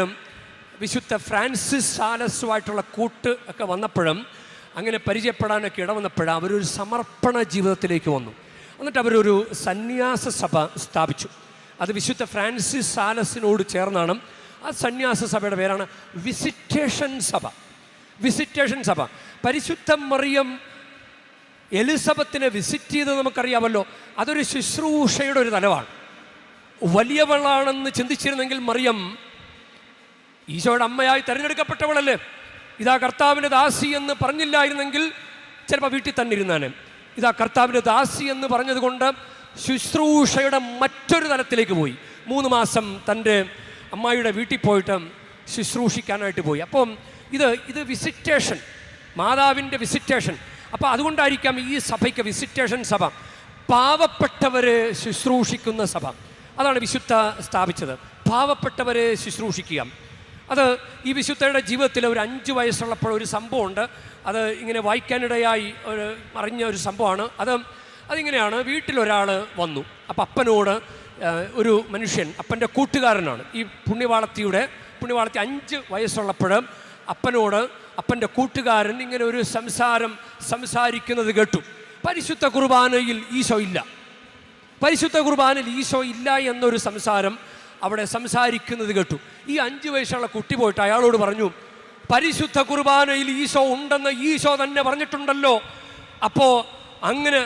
[SPEAKER 1] വിശുദ്ധ ഫ്രാൻസിസ് സാലസുമായിട്ടുള്ള കൂട്ട് ഒക്കെ വന്നപ്പോഴും അങ്ങനെ പരിചയപ്പെടാനൊക്കെ ഇടവന്നപ്പോഴും അവരൊരു സമർപ്പണ ജീവിതത്തിലേക്ക് വന്നു. എന്നിട്ട് അവരൊരു സന്യാസ സഭ സ്ഥാപിച്ചു. അത് വിശുദ്ധ ഫ്രാൻസിസ് സാലസിനോട് ചേർന്നാണ്. ആ സന്യാസ സഭയുടെ പേരാണ് വിസിറ്റേഷൻ സഭ. പരിശുദ്ധ മറിയം എലിസബത്തിനെ വിസിറ്റ് ചെയ്തത് നമുക്കറിയാമല്ലോ. അതൊരു ശുശ്രൂഷയുടെ ഒരു തലമാണ്. വലിയവളാണെന്ന് ചിന്തിച്ചിരുന്നെങ്കിൽ മറിയം ഈശോയുടെ അമ്മയായി തിരഞ്ഞെടുക്കപ്പെട്ടവളല്ലേ. ഇതാ കർത്താവിൻ്റെ ദാസി എന്ന് പറഞ്ഞില്ലായിരുന്നെങ്കിൽ ചിലപ്പോൾ വീട്ടിൽ തന്നെ ഇരുന്നാണ്. ഇതാ കർത്താവിൻ്റെ ദാസി എന്ന് പറഞ്ഞതുകൊണ്ട് ശുശ്രൂഷയുടെ മറ്റൊരു തലത്തിലേക്ക് പോയി. 3 മാസം തൻ്റെ അമ്മായിയുടെ വീട്ടിൽ പോയിട്ട് ശുശ്രൂഷിക്കാനായിട്ട് പോയി. അപ്പം ഇത് വിസിറ്റേഷൻ, മാതാവിൻ്റെ വിസിറ്റേഷൻ. അപ്പോൾ അതുകൊണ്ടായിരിക്കാം ഈ സഭയ്ക്ക് വിസിറ്റേഷൻ സഭ, പാവപ്പെട്ടവരെ ശുശ്രൂഷിക്കുന്ന സഭ. അതാണ് വിശുദ്ധ സ്ഥാപിച്ചത്, പാവപ്പെട്ടവരെ ശുശ്രൂഷിക്കുക. അത് ഈ വിശുദ്ധയുടെ ജീവിതത്തിൽ ഒരു 5 വയസ്സുള്ളപ്പോൾ ഒരു സംഭവമുണ്ട്. അത് ഇങ്ങനെ വായിക്കാനിടയായി അറിഞ്ഞ ഒരു സംഭവമാണ്. അതിങ്ങനെയാണ്. വീട്ടിലൊരാൾ വന്നു. അപ്പം അപ്പനോട് ഒരു മനുഷ്യൻ, അപ്പൻ്റെ കൂട്ടുകാരനാണ്, ഈ പുണ്യവാളത്തി 5 വയസ്സുള്ളപ്പോൾ അപ്പനോട് അപ്പൻ്റെ കൂട്ടുകാരൻ ഇങ്ങനെ ഒരു സംസാരിക്കുന്നത് കേട്ടു. പരിശുദ്ധ കുർബാനയിൽ ഈശോ ഇല്ല എന്നൊരു സംസാരം അവിടെ സംസാരിക്കുന്നത് കേട്ടു. ഈ 5 വയസ്സുള്ള കുട്ടി പോയിട്ട് അയാളോട് പറഞ്ഞു, പരിശുദ്ധ കുർബാനയിൽ ഈശോ ഉണ്ടെന്ന് ഈശോ തന്നെ പറഞ്ഞിട്ടുണ്ടല്ലോ. അപ്പോൾ അങ്ങനെ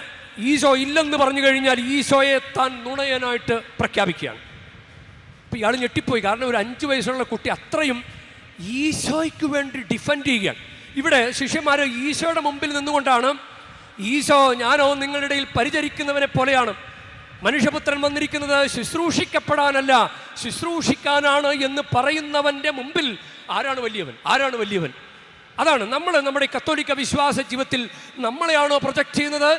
[SPEAKER 1] ഈശോ ഇല്ലെന്ന് പറഞ്ഞു കഴിഞ്ഞാൽ ഈശോയെ താൻ നുണയനായിട്ട് പ്രഖ്യാപിക്കുകയാണ്. അപ്പോൾ ഇയാൾ ഞെട്ടിപ്പോയി. കാരണം ഒരു 5 വയസ്സുള്ള കുട്ടി അത്രയും ഈശോയ്ക്ക് വേണ്ടി ഡിഫെൻഡ് ചെയ്യുകയാണ്. ഇവിടെ ശിഷ്യന്മാർ ഈശോയുടെ മുമ്പിൽ നിന്നുകൊണ്ടാണ്, ഈശോ ഞാനോ നിങ്ങളുടെ ഇടയിൽ പരിചരിക്കുന്നവനെ പോലെയാണ്, മനുഷ്യപുത്രൻ വന്നിരിക്കുന്നത് ശുശ്രൂഷിക്കപ്പെടാനല്ല ശുശ്രൂഷിക്കാനാണ് എന്ന് പറയുന്നവൻ്റെ മുമ്പിൽ ആരാണ് വലിയവൻ? അതാണ് നമ്മൾ നമ്മുടെ കത്തോലിക്ക വിശ്വാസ ജീവിതത്തിൽ നമ്മളെയാണോ പ്രൊജക്റ്റ് ചെയ്യുന്നത്,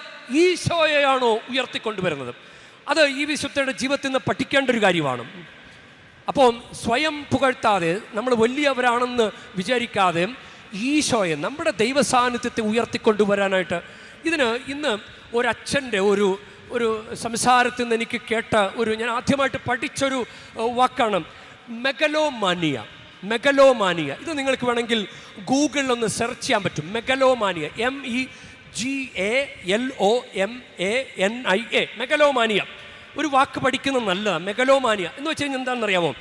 [SPEAKER 1] ഈശോയെയാണോ ഉയർത്തിക്കൊണ്ടുവരുന്നത്? അത് ഈ വിശുദ്ധയുടെ ജീവിതത്തിൽ നിന്ന് പഠിക്കേണ്ട ഒരു കാര്യമാണ്. അപ്പോൾ സ്വയം പുകഴ്ത്താതെ, നമ്മൾ വലിയവരാണെന്ന് വിചാരിക്കാതെ ഈശോയെ, നമ്മുടെ ദൈവസാന്നിധ്യത്തെ ഉയർത്തിക്കൊണ്ടുവരാനായിട്ട് ഇന്ന് ഒരച്ഛൻ്റെ ഒരു സംസാരത്തിൽ നിന്ന് എനിക്ക് കേട്ട ഞാൻ ആദ്യമായിട്ട് പഠിച്ചൊരു വാക്കാണ് മെഗലോമാനിയ. ഇത് നിങ്ങൾക്ക് വേണമെങ്കിൽ ഗൂഗിളിലൊന്ന് സെർച്ച് ചെയ്യാൻ പറ്റും. Megalomania, MEGALOMANIA, megalomania. ഒരു വാക്ക് പഠിക്കുന്നത് നല്ലതാണ്. മെഗലോമാനിയ എന്ന് വെച്ച് കഴിഞ്ഞാൽ എന്താണെന്നറിയാമോ?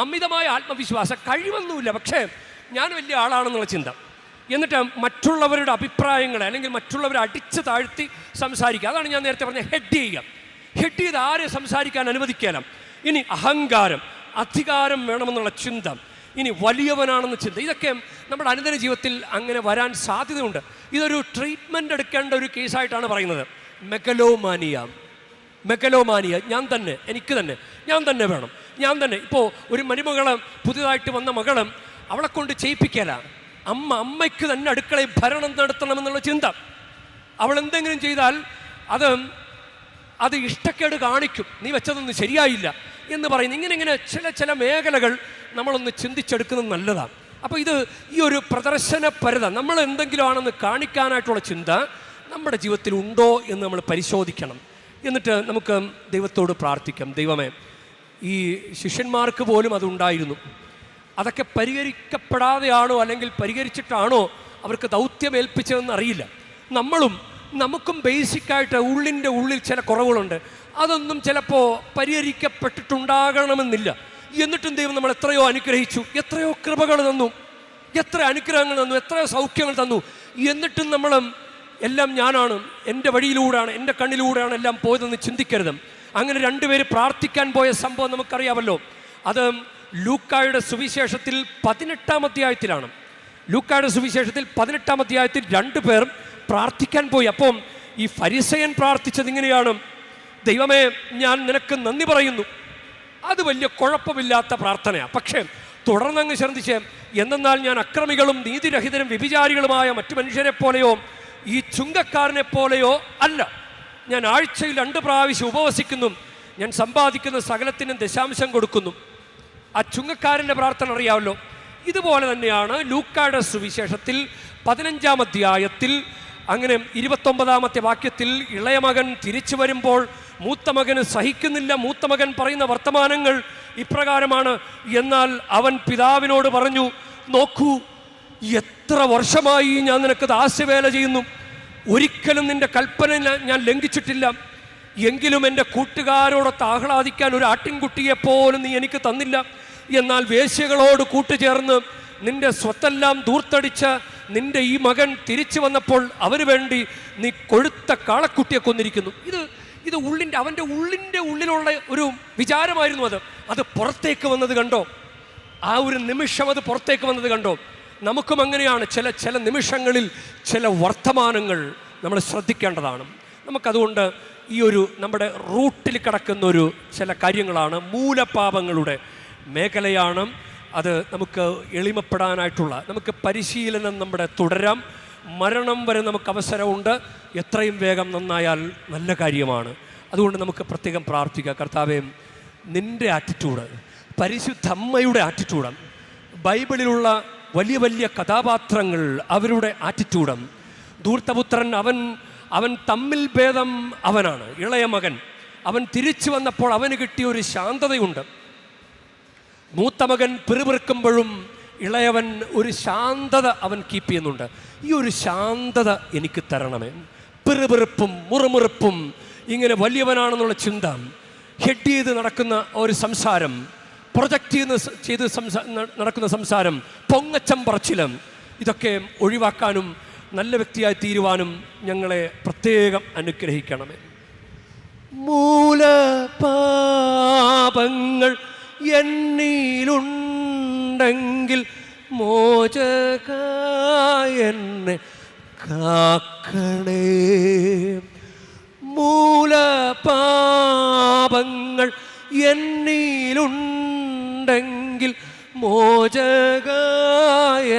[SPEAKER 1] അമിതമായ ആത്മവിശ്വാസം, കഴിവൊന്നുമില്ല, പക്ഷേ ഞാൻ വലിയ ആളാണെന്നുള്ള ചിന്ത. എന്നിട്ട് മറ്റുള്ളവരുടെ അഭിപ്രായങ്ങളെ അല്ലെങ്കിൽ മറ്റുള്ളവരെ അടിച്ച് താഴ്ത്തി സംസാരിക്കുക. അതാണ് ഞാൻ നേരത്തെ പറഞ്ഞ ഹെഡ് ചെയ്ത് ആരെ സംസാരിക്കാൻ അനുവദിക്കാല. ഇനി അഹങ്കാരം, അധികാരം വേണമെന്നുള്ള ചിന്ത, ഇനി വലിയവനാണെന്ന ചിന്ത, ഇതൊക്കെ നമ്മുടെ അനുദിന ജീവിതത്തിൽ അങ്ങനെ വരാൻ സാധ്യതയുണ്ട്. ഇതൊരു ട്രീറ്റ്മെൻറ്റ് എടുക്കേണ്ട ഒരു കേസായിട്ടാണ് പറയുന്നത്. മെഗലോമാനിയ, എനിക്ക് തന്നെ വേണം. ഇപ്പോൾ ഒരു മരുമകള്, പുതിയതായിട്ട് വന്ന മകള്, അവളെ കൊണ്ട് ചെയ്യിപ്പിക്കല. അമ്മയ്ക്ക് തന്നെ അടുക്കളയിൽ ഭരണം നടത്തണമെന്നുള്ള ചിന്ത. അവൾ എന്തെങ്കിലും ചെയ്താൽ അത് ഇഷ്ടക്കേട് കാണിക്കും, നീ വെച്ചതൊന്നും ശരിയായില്ല എന്ന് പറയുന്നു. ഇങ്ങനെ ചില മേഖലകൾ നമ്മളൊന്ന് ചിന്തിച്ചെടുക്കുന്നത് നല്ലതാണ്. അപ്പോൾ ഈ ഒരു പ്രദർശനപരത, നമ്മൾ എന്തെങ്കിലും ആണെന്ന് കാണിക്കാനായിട്ടുള്ള ചിന്ത നമ്മുടെ ജീവിതത്തിൽ ഉണ്ടോ എന്ന് നമ്മൾ പരിശോധിക്കണം. എന്നിട്ട് നമുക്ക് ദൈവത്തോട് പ്രാർത്ഥിക്കാം. ദൈവമേ, ഈ ശിഷ്യന്മാർക്ക് പോലും അതുണ്ടായിരുന്നു. അതൊക്കെ പരിഹരിക്കപ്പെടാതെയാണോ അല്ലെങ്കിൽ പരിഹരിച്ചിട്ടാണോ അവർക്ക് ദൗത്യം ഏൽപ്പിച്ചതെന്ന് അറിയില്ല. നമുക്കും ബേസിക്കായിട്ട് ഉള്ളിൻ്റെ ഉള്ളിൽ ചില കുറവുകളുണ്ട്. അതൊന്നും ചിലപ്പോൾ പരിഹരിക്കപ്പെട്ടിട്ടുണ്ടാകണമെന്നില്ല. എന്നിട്ടും ദൈവം നമ്മൾ എത്രയോ അനുഗ്രഹിച്ചു, എത്രയോ കൃപകൾ തന്നു, എത്ര അനുഗ്രഹങ്ങൾ തന്നു, എത്രയോ സൗഖ്യങ്ങൾ തന്നു. എന്നിട്ടും നമ്മൾ എല്ലാം ഞാനാണ്, എൻ്റെ വഴിയിലൂടെയാണ്, എൻ്റെ കണ്ണിലൂടെയാണ് എല്ലാം പോയതെന്ന് ചിന്തിക്കരുത്. അങ്ങനെ രണ്ടുപേര് പ്രാർത്ഥിക്കാൻ പോയ സംഭവം നമുക്കറിയാമല്ലോ. അത് ലൂക്കായുടെ സുവിശേഷത്തിൽ 18-ാം അധ്യായത്തിലാണ്. ലൂക്കായുടെ സുവിശേഷത്തിൽ 18-ാം അധ്യായത്തിൽ രണ്ടുപേർ പ്രാർത്ഥിക്കാൻ പോയി. അപ്പം ഈ ഫരിസയൻ പ്രാർത്ഥിച്ചത് ഇങ്ങനെയാണ്: ദൈവമേ, ഞാൻ നിനക്ക് നന്ദി പറയുന്നു. അത് വലിയ കുഴപ്പമില്ലാത്ത പ്രാർത്ഥനയാണ്. പക്ഷേ തുടർന്നങ്ങ് ശ്രദ്ധിച്ച്, എന്തെന്നാൽ ഞാൻ അക്രമികളും നീതിരഹിതരും വ്യഭിചാരികളുമായ മറ്റു മനുഷ്യരെ പോലെയോ ഈ ചുങ്കക്കാരനെ പോലെയോ അല്ല. ഞാൻ ആഴ്ചയിൽ 2 പ്രാവശ്യം ഉപവസിക്കുന്നു. ഞാൻ സമ്പാദിക്കുന്ന സകലത്തിനും ദശാംശം കൊടുക്കുന്നു. ആ ചുങ്കക്കാരൻ്റെ പ്രാർത്ഥന അറിയാമല്ലോ. ഇതുപോലെ തന്നെയാണ് ലൂക്കായുടെ സുവിശേഷത്തിൽ 15-ാം അധ്യായത്തിൽ അങ്ങനെ 29-ാമത്തെ വാക്യത്തിൽ ഇളയ മകൻ തിരിച്ചു വരുമ്പോൾ മൂത്ത മകന് സഹിക്കുന്നില്ല. മൂത്ത മകൻ പറയുന്ന വർത്തമാനങ്ങൾ ഇപ്രകാരമാണ്: എന്നാൽ അവൻ പിതാവിനോട് പറഞ്ഞു, നോക്കൂ, എത്ര വർഷമായി ഞാൻ നിനക്ക് ദാസ്യവേല ചെയ്യുന്നു, ഒരിക്കലും നിന്റെ കൽപ്പന ഞാൻ ലംഘിച്ചിട്ടില്ല. എങ്കിലും എൻ്റെ കൂട്ടുകാരോടൊത്ത് ആഹ്ലാദിക്കാൻ ഒരു ആട്ടിൻകുട്ടിയെപ്പോലും നീ എനിക്ക് തന്നില്ല. എന്നാൽ വേശ്യകളോട് കൂട്ടുചേർന്ന് നിന്റെ സ്വത്തെല്ലാം ദൂർത്തടിച്ച് നിന്റെ ഈ മകൻ തിരിച്ചു വന്നപ്പോൾ അവന് വേണ്ടി നീ കൊഴുത്ത കാളക്കുട്ടിയെ കൊന്നിരിക്കുന്നു. ഇത് അവൻ്റെ ഉള്ളിലുള്ള ഒരു വിചാരമായിരുന്നു. അത് പുറത്തേക്ക് വന്നത് കണ്ടോ? ആ ഒരു നിമിഷം അത് പുറത്തേക്ക് വന്നത് കണ്ടോ? നമുക്കും അങ്ങനെയാണ്. ചില നിമിഷങ്ങളിൽ ചില വർത്തമാനങ്ങൾ നമ്മൾ ശ്രദ്ധിക്കേണ്ടതാണ്. നമുക്കതുകൊണ്ട് ഈ ഒരു നമ്മുടെ റൂട്ടിൽ കിടക്കുന്നൊരു ചില കാര്യങ്ങളാണ്, മൂലപാപങ്ങളുടെ മേഖലയാണ്. അത് നമുക്ക് എളിമപ്പെടാനായിട്ടുള്ള നമുക്ക് പരിശീലനം നമ്മുടെ തുടരാം. മരണം വരെ നമുക്ക് അവസരമുണ്ട്. എത്രയും വേഗം നന്നായാൽ നല്ല കാര്യമാണ്. അതുകൊണ്ട് നമുക്ക് പ്രത്യേകം പ്രാർത്ഥിക്കുക. കർത്താവേ, നിൻ്റെ ആറ്റിറ്റ്യൂഡ്, പരിശുദ്ധ അമ്മയുടെ ആറ്റിറ്റ്യൂഡ്, ബൈബിളിലുള്ള വലിയ വലിയ കഥാപാത്രങ്ങൾ അവരുടെ ആറ്റിറ്റ്യൂഡ്, ധൂർത്തപുത്രൻ അവൻ തമ്മിൽ ഭേദം അവനാണ്, ഇളയ മകൻ. അവൻ തിരിച്ചു വന്നപ്പോൾ അവന് കിട്ടിയ ഒരു ശാന്തതയുണ്ട്. മൂത്ത മകൻ പിറുപിറുക്കുമ്പോഴും ഇളയവൻ ഒരു ശാന്തത അവൻ കീപ്പ് ചെയ്യുന്നുണ്ട്. ഈ ഒരു ശാന്തത എനിക്ക് തരണമേ. പിറുപിറുപ്പും മുറുമുറുപ്പും ഇങ്ങനെ വലിയവനാണെന്നുള്ള ചിന്ത, ഹെഡ് ചെയ്ത് നടക്കുന്ന ഒരു സംസാരം, പ്രൊജക്റ്റ് ചെയ്ത് നടക്കുന്ന സംസാരം, പൊങ്ങച്ചം പറച്ചിലും, ഇതൊക്കെ ഒഴിവാക്കാനും നല്ല വ്യക്തിയായി തീരുവാനും ഞങ്ങളെ പ്രത്യേകം അനുഗ്രഹിക്കണമേ. മൂലപാപങ്ങൾ എന്നിലുണ്ടെങ്കിൽ മോചകായ എന്നെ കാക്കണേ. മൂലപാപങ്ങൾ എന്നിലുണ്ടെങ്കിൽ മോചകായ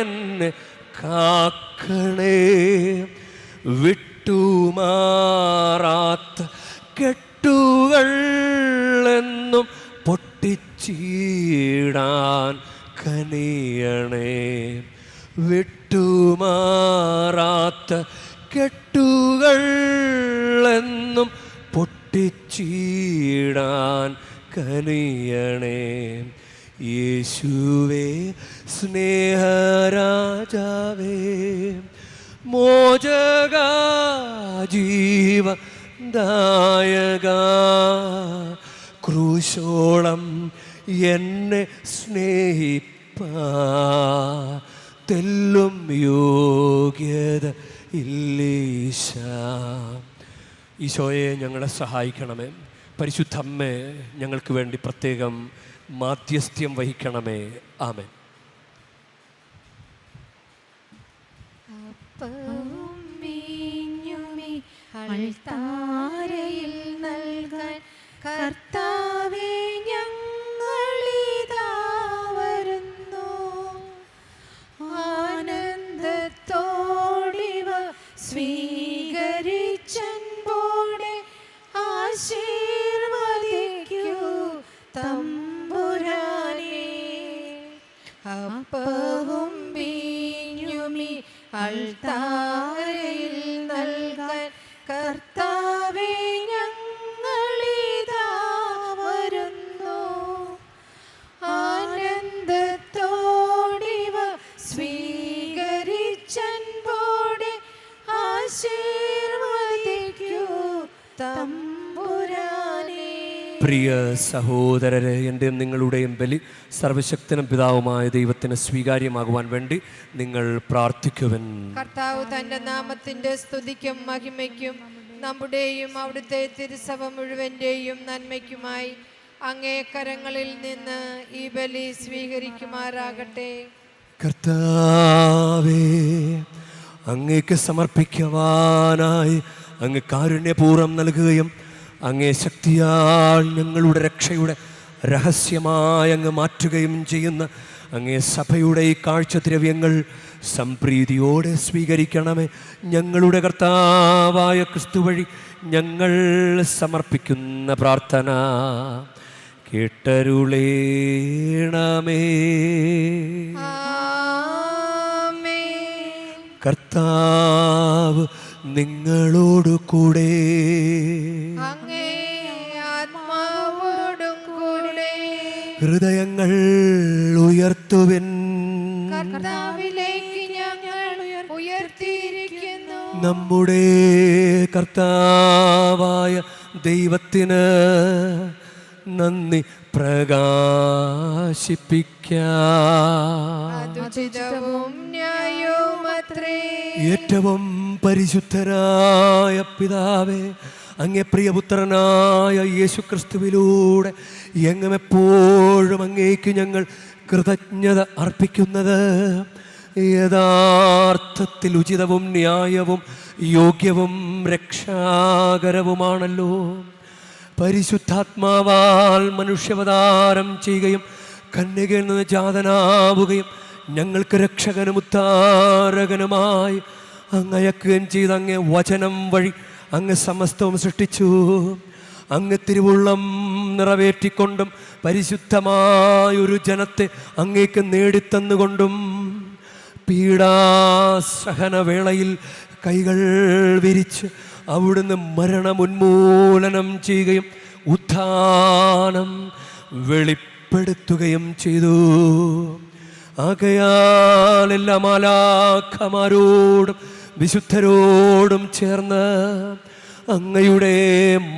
[SPEAKER 1] എന്നെ കാക്കണേ. വിട്ടുമാറാത്ത കെട്ടുകൾ എന്നും പൊട്ടിച്ചീടാൻ കനിയണേ. വിട്ടുമാറാത്ത കെട്ടുകൾ എന്നും പൊട്ടിച്ചീടാൻ കനിയണേ. യേശുവേ സ്നേഹരാജാവേ, മോചക ജീവദായക, ക്രൂശോളം എന്നെ സ്നേഹിപ്പാൻ യോഗ്യത ഇല്ലീശ. ഈശോയെ, ഞങ്ങളെ സഹായിക്കണമേ. പരിശുദ്ധ അമ്മേ, ഞങ്ങൾക്ക് വേണ്ടി പ്രത്യേകം മാധ്യസ്ഥ്യം വഹിക്കണമേ. ആമേൻ.
[SPEAKER 3] അൾത്താരയിൽ നൽകാൻ കർത്താവേ ഞങ്ങളിതാ വരുന്നു. ആനന്ദത്തോടിവ സ്വീകരിച്ചൻപോടെ ആശീർവദിക്കൂ തമ്പുരാനേ. അപ്പവും വീഞ്ഞുമി അൾത്താരയിൽ നൽകാൻ കർത്താവേ ഞങ്ങളിതാ വരുന്നു. തമ്പുരാനേ.
[SPEAKER 1] പ്രിയ സഹോദരരെ, എൻ്റെയും നിങ്ങളുടെയും ബലി സർവശക്തനും പിതാവുമായ ദൈവത്തിന് സ്വീകാര്യമാകുവാൻ വേണ്ടി നിങ്ങൾ പ്രാർത്ഥിക്കുവൻ.
[SPEAKER 3] കർത്താവ് തന്റെ നാമത്തിന്റെ സ്തുതിക്കും മഹിമയ്ക്കും നമ്മുടെയും അവിടുത്തെ തിരുസഭ മുഴുവന്റെയും നന്മയ്ക്കുമായി അങ്ങേ കരങ്ങളിൽ നിന്ന് ഈ ബലി സ്വീകരിക്കുമാറാകട്ടെ.
[SPEAKER 1] കർത്താവേ, അങ്ങേക്ക് സമർപ്പിക്കുവാനായി അങ്ങ് കാരുണ്യപൂർവ്വം നൽകുകയും അങ്ങേ ശക്തിയാൽ ഞങ്ങളുടെ രക്ഷയുടെ രഹസ്യമായി അങ്ങ് മാറ്റുകയും ചെയ്യുന്ന അങ്ങേ സഭയുടെ ഈ കാഴ്ചദ്രവ്യങ്ങൾ സംപ്രീതിയോടെ സ്വീകരിക്കണമേ. ഞങ്ങളുടെ കർത്താവായ ക്രിസ്തു വഴി ഞങ്ങൾ സമർപ്പിക്കുന്ന പ്രാർത്ഥന കേട്ടരുളേണമേ.
[SPEAKER 3] ആമേൻ.
[SPEAKER 1] കർത്താവ് നിങ്ങളോടു കൂടെ.
[SPEAKER 3] അങ്ങേ ആത്മാവോടും കൂടെ.
[SPEAKER 1] ഹൃദയങ്ങൾ ഉയർത്തുവിൻ.
[SPEAKER 3] കർത്താവിലേക്ക് ഞങ്ങൾ ഉയർത്തിയിരിക്കുന്നു.
[SPEAKER 1] നമ്മുടെ കർത്താവായ ദൈവത്തിന് നന്ദി പ്രകാശിപ്പിക്കാം.
[SPEAKER 3] അതുചിതവും ന്യായവുമത്രേ.
[SPEAKER 1] ഏറ്റവും പരിശുദ്ധനായ പിതാവേ, അങ്ങേ പ്രിയപുത്രനായ യേശുക്രിസ്തുവിലൂടെ എങ്ങും എപ്പോഴും അങ്ങേക്ക് ഞങ്ങൾ കൃതജ്ഞത അർപ്പിക്കുന്നത് യഥാർത്ഥത്തിൽ ഉചിതവും ന്യായവും യോഗ്യവും രക്ഷാകരവുമാണല്ലോ. പരിശുദ്ധാത്മാവാൽ മനുഷ്യാവതാരം ചെയ്യുകയും കന്യകയിൽ നിന്ന് ജാതനാവുകയും ഞങ്ങൾക്ക് രക്ഷകനും ഉദ്ധാരകനുമായി അങ്ങ് അയക്കുകയും ചെയ്ത അങ്ങേ വചനം വഴി അങ്ങ് സമസ്തവും സൃഷ്ടിച്ചു. അങ്ങ് തിരുവുള്ളം നിറവേറ്റിക്കൊണ്ടും പരിശുദ്ധമായൊരു ജനത്തെ അങ്ങേക്ക് നേടിത്തന്നുകൊണ്ടും പീഡാസഹനവേളയിൽ കൈകൾ വിരിച്ച് അവിടുന്ന് മരണമുന്മൂലനം ചെയ്യുകയും ഉത്ഥാനം വെളിപ്പെടുത്തുകയും ചെയ്തു. ആകയാൽ എല്ലാ മാലാഖമാരോടും വിശുദ്ധരോടും ചേർന്ന് അങ്ങയുടെ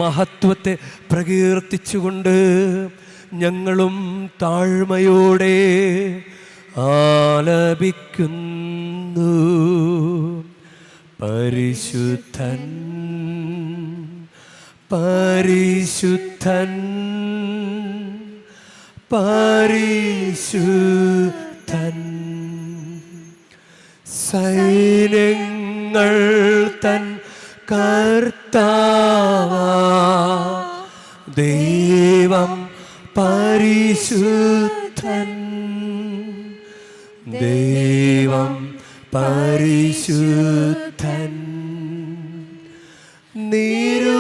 [SPEAKER 1] മഹത്വത്തെ പ്രകീർത്തിച്ചുകൊണ്ട് ഞങ്ങളും താഴ്മയോടെ ആലപിക്കുന്നു. പരിശുദ്ധൻ പരിശുദ്ധൻ പരിശുദ്ധൻ, സൈന്യങ്ങൾ തൻ കർത്താവാ ദൈവം പരിശുദ്ധൻ, ദൈവം പരിശുദ്ധൻ. നിരുപമമങ്ങേ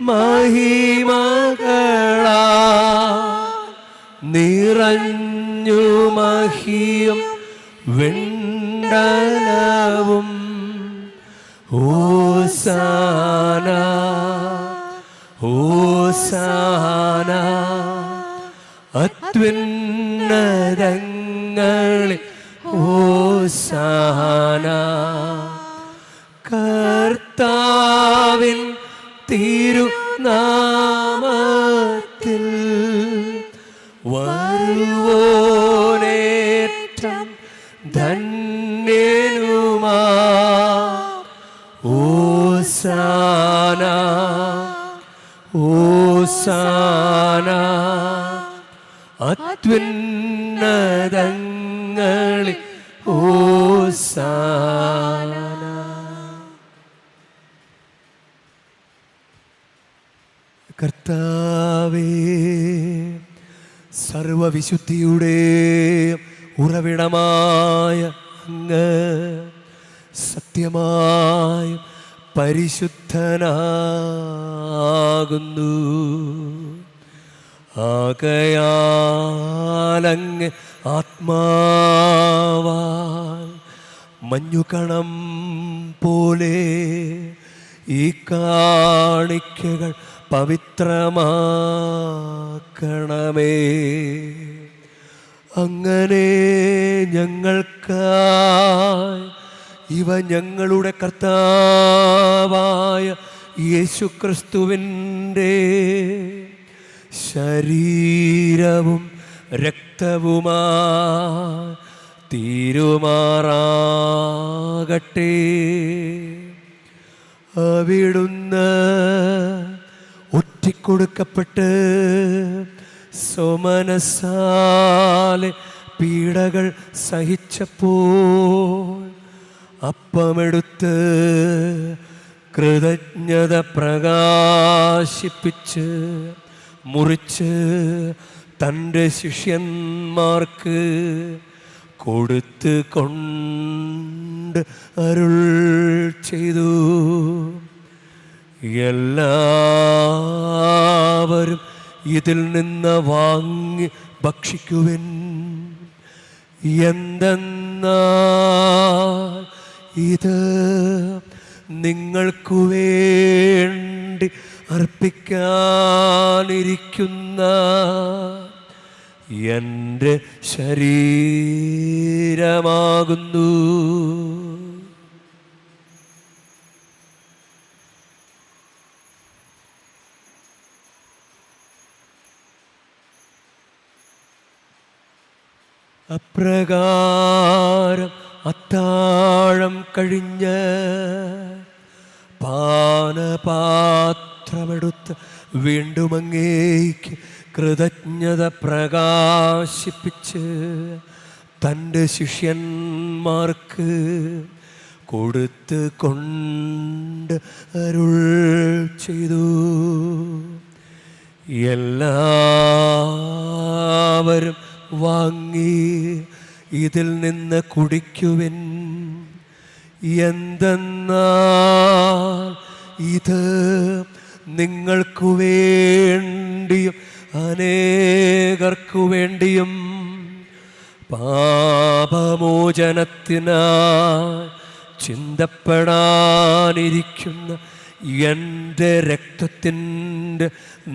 [SPEAKER 1] മഹിമകളാ നിറഞ്ഞു മഹിയും വെണ്ടലവും. ഹോസാന ഹോസാന അത്യുന്നതങ്ങളിൽ ഹോസാന. കർത്താവിൻ തിരുനാമത്തിൽ വരുവോനേറ്റം ധന്യനുമാ. ഹോസാന ഹോസാന അത്യുന്നതങ്ങളിൽ ഹോസാന. കർത്താവേ, സർവവിശുദ്ധിയുടെ ഉറവിടമായ അങ്ങ് സത്യമായും പരിശുദ്ധനാകുന്നു. ആകയാലങ്ങ് ആത്മാവാൽ മഞ്ഞുകണം പോലെ ഈ കാണിക്കകൾ പവിത്രമാക്കണമേ. അങ്ങനെ ഞങ്ങൾക്കായി ഇവ ഞങ്ങളുടെ കർത്താവായ യേശുക്രിസ്തുവിൻ്റെ ശരീരവും രക്തവുമാ തീരുമാറാകട്ടെ. അവിടുന്ന് ഒറ്റിക്കൊടുക്കപ്പെട്ട് സോമനസാലെ പീഡകൾ സഹിച്ചപ്പോൾ അപ്പമെടുത്ത് കൃതജ്ഞത പ്രകാശിപ്പിച്ച് മുറിച്ച് തൻ്റെ ശിഷ്യന്മാർക്ക് കൊടുത്ത് കൊണ്ട് അരുൾ ചെയ്തു. എല്ലാവരും ഇതിൽ നിന്ന് വാങ്ങി ഭക്ഷിക്കുവിൻ. എന്തെന്നാൽ ഇത് നിങ്ങൾക്കു വേണ്ടി അർപ്പിക്കാനിരിക്കുന്ന എൻ്റെ ശരീരമാകുന്നു. അപ്രകാരം അത്താഴം കഴിഞ്ഞ് പാനപാത്രമെടുത്ത് വീണ്ടും അങ്ങേക്ക് കൃതജ്ഞത പ്രകാശിപ്പിച്ച് തൻ്റെ ശിഷ്യന്മാർക്ക് കൊടുത്ത് കൊണ്ട് അരുൾ ചെയ്തു. എല്ലാവരും വാങ്ങി ഇതിൽ നിന്ന് കുടിക്കുവിൻ. എന്തെന്നാൽ ഇത് നിങ്ങൾക്കു വേണ്ടിയും അനേകർക്കു വേണ്ടിയും പാപമോചനത്തിനായി ചിന്തപ്പെടാനിരിക്കുന്ന എൻ്റെ രക്തത്തിൻ്റെ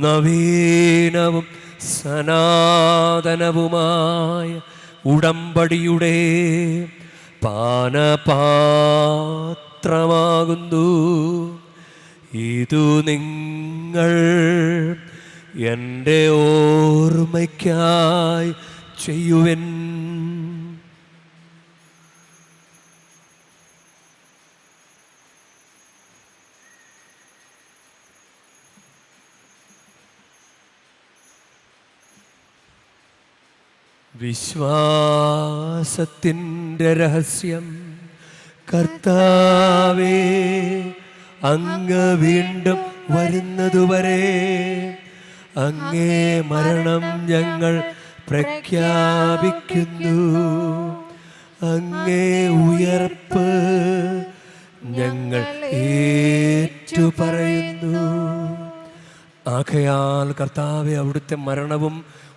[SPEAKER 1] നവീനവും സനാതനവുമായ ഉടമ്പടിയുടെ പാനപാത്രമാകുന്നു. ഇതു നിങ്ങൾ എൻ്റെ ഓർമ്മയ്ക്കായി ചെയ്യുവിൻ. വിശ്വാസത്തിൻ്റെ രഹസ്യം. കർത്താവേ, അങ്ങ് വീണ്ടും വരുന്നതുവരെ അങ്ങേ മരണം ഞങ്ങൾ പ്രഖ്യാപിക്കുന്നു. അങ്ങേ ഉയർപ്പ് ഞങ്ങൾ ഏറ്റുപറയുന്നു. ആകയാൽ കർത്താവേ, അവിടുത്തെ മരണവും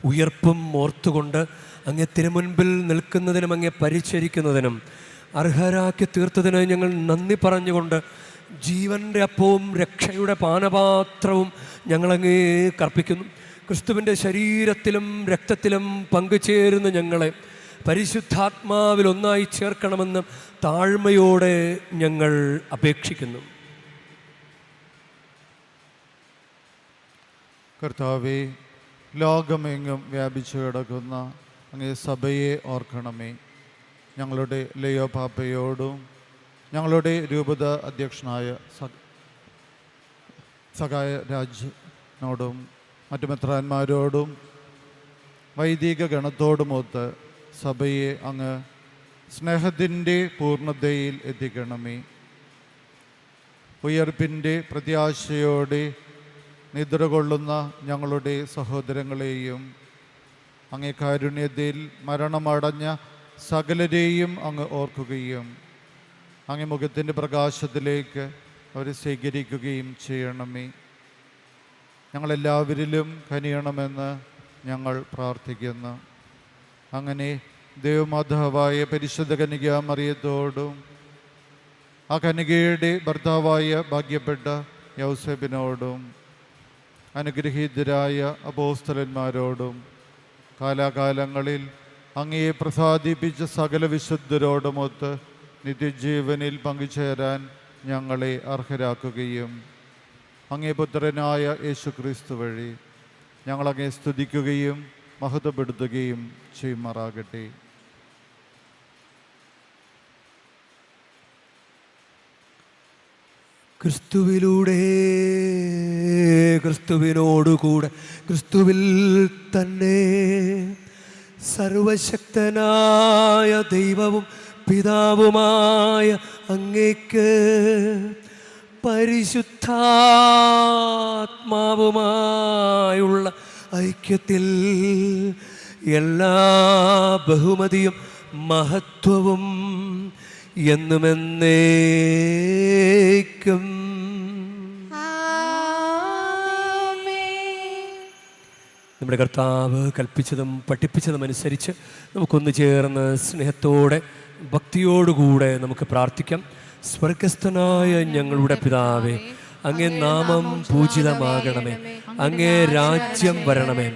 [SPEAKER 1] ഉയർപ്പും ഓർത്തുകൊണ്ട് അങ്ങേ തിരുമുൻപിൽ നിൽക്കുന്നതിനും അങ്ങേ പരിചരിക്കുന്നതിനും അർഹരാക്കി തീർത്തതിന് ഞങ്ങൾ നന്ദി പറഞ്ഞുകൊണ്ട് ജീവൻ്റെ അപ്പവും രക്ഷയുടെ പാനപാത്രവും ഞങ്ങളങ്ങേ കർപ്പിക്കുന്നു. ക്രിസ്തുവിൻ്റെ ശരീരത്തിലും രക്തത്തിലും പങ്കുചേരുന്ന ഞങ്ങളെ പരിശുദ്ധാത്മാവിൽ ഒന്നായി ചേർക്കണമെന്ന് താഴ്മയോടെ ഞങ്ങൾ അപേക്ഷിക്കുന്നു.
[SPEAKER 4] കർത്താവേ, ലോകമെങ്ങും വ്യാപിച്ചു കിടക്കുന്ന അങ്ങേ സഭയെ ഓർക്കണമേ. ഞങ്ങളുടെ ലയോ പാപ്പയോടും ഞങ്ങളുടെ രൂപത അധ്യക്ഷനായ സഹായ രാജിനോടും മറ്റു മെത്രാന്മാരോടും വൈദിക ഗണത്തോടുമൊത്ത് സഭയെ അങ്ങ് സ്നേഹത്തിൻ്റെ പൂർണ്ണതയിൽ എത്തിക്കണമേ. ഉയർപ്പിൻ്റെ പ്രത്യാശയോടെ നിദ്ര കൊള്ളുന്ന ഞങ്ങളുടെ സഹോദരങ്ങളെയും അങ്ങേ കാരുണ്യത്തിൽ മരണമടഞ്ഞ സകലരെയും അങ്ങ് ഓർക്കുകയും അങ്ങേ മുഖത്തിൻ്റെ പ്രകാശത്തിലേക്ക് അവരെ സ്വീകരിക്കുകയും ചെയ്യണമേ. ഞങ്ങളെല്ലാവരിലും കനിയണമെന്ന് ഞങ്ങൾ പ്രാർത്ഥിക്കുന്നു. അങ്ങനെ ദൈവമാതാവായ പരിശുദ്ധ കന്യകാ മറിയത്തോടും ആ കന്യകയുടെ ഭർത്താവായ ഭാഗ്യപ്പെട്ട യൗസേപ്പിനോടും അനുഗ്രഹീതരായ അപ്പോസ്തലന്മാരോടും കാലാകാലങ്ങളിൽ അങ്ങയെ പ്രസാദിപ്പിച്ച സകല വിശുദ്ധരോടുമൊത്ത് നിത്യജീവനിൽ പങ്കുചേരാൻ ഞങ്ങളെ അർഹരാക്കുകയും അങ്ങേ പുത്രനായ യേശുക്രിസ്തു വഴി ഞങ്ങളങ്ങേ സ്തുതിക്കുകയും മഹത്വപ്പെടുത്തുകയും ചെയ്യുമാറാകട്ടെ.
[SPEAKER 1] ക്രിസ്തുവിലൂടെ, ക്രിസ്തുവിനോടുകൂടെ, ക്രിസ്തുവിൽ തന്നെ സർവശക്തനായ ദൈവവും പിതാവുമായ അങ്ങേക്ക് പരിശുദ്ധാത്മാവുമായുള്ള ഐക്യത്തിൽ എല്ലാ ബഹുമതിയും മഹത്വവും എന്നുമെന്നേക്കും. നമ്മുടെ കർത്താവ് കൽപ്പിച്ചതും പഠിപ്പിച്ചതും അനുസരിച്ച് നമുക്കൊന്ന് ചേർന്ന് സ്നേഹത്തോടെ ഭക്തിയോടുകൂടെ നമുക്ക് പ്രാർത്ഥിക്കാം. സ്വർഗസ്ഥനായ ഞങ്ങളുടെ പിതാവേ, അങ്ങേ നാമം പൂജിതമാകണമേ, അങ്ങേ രാജ്യം വരണമേ,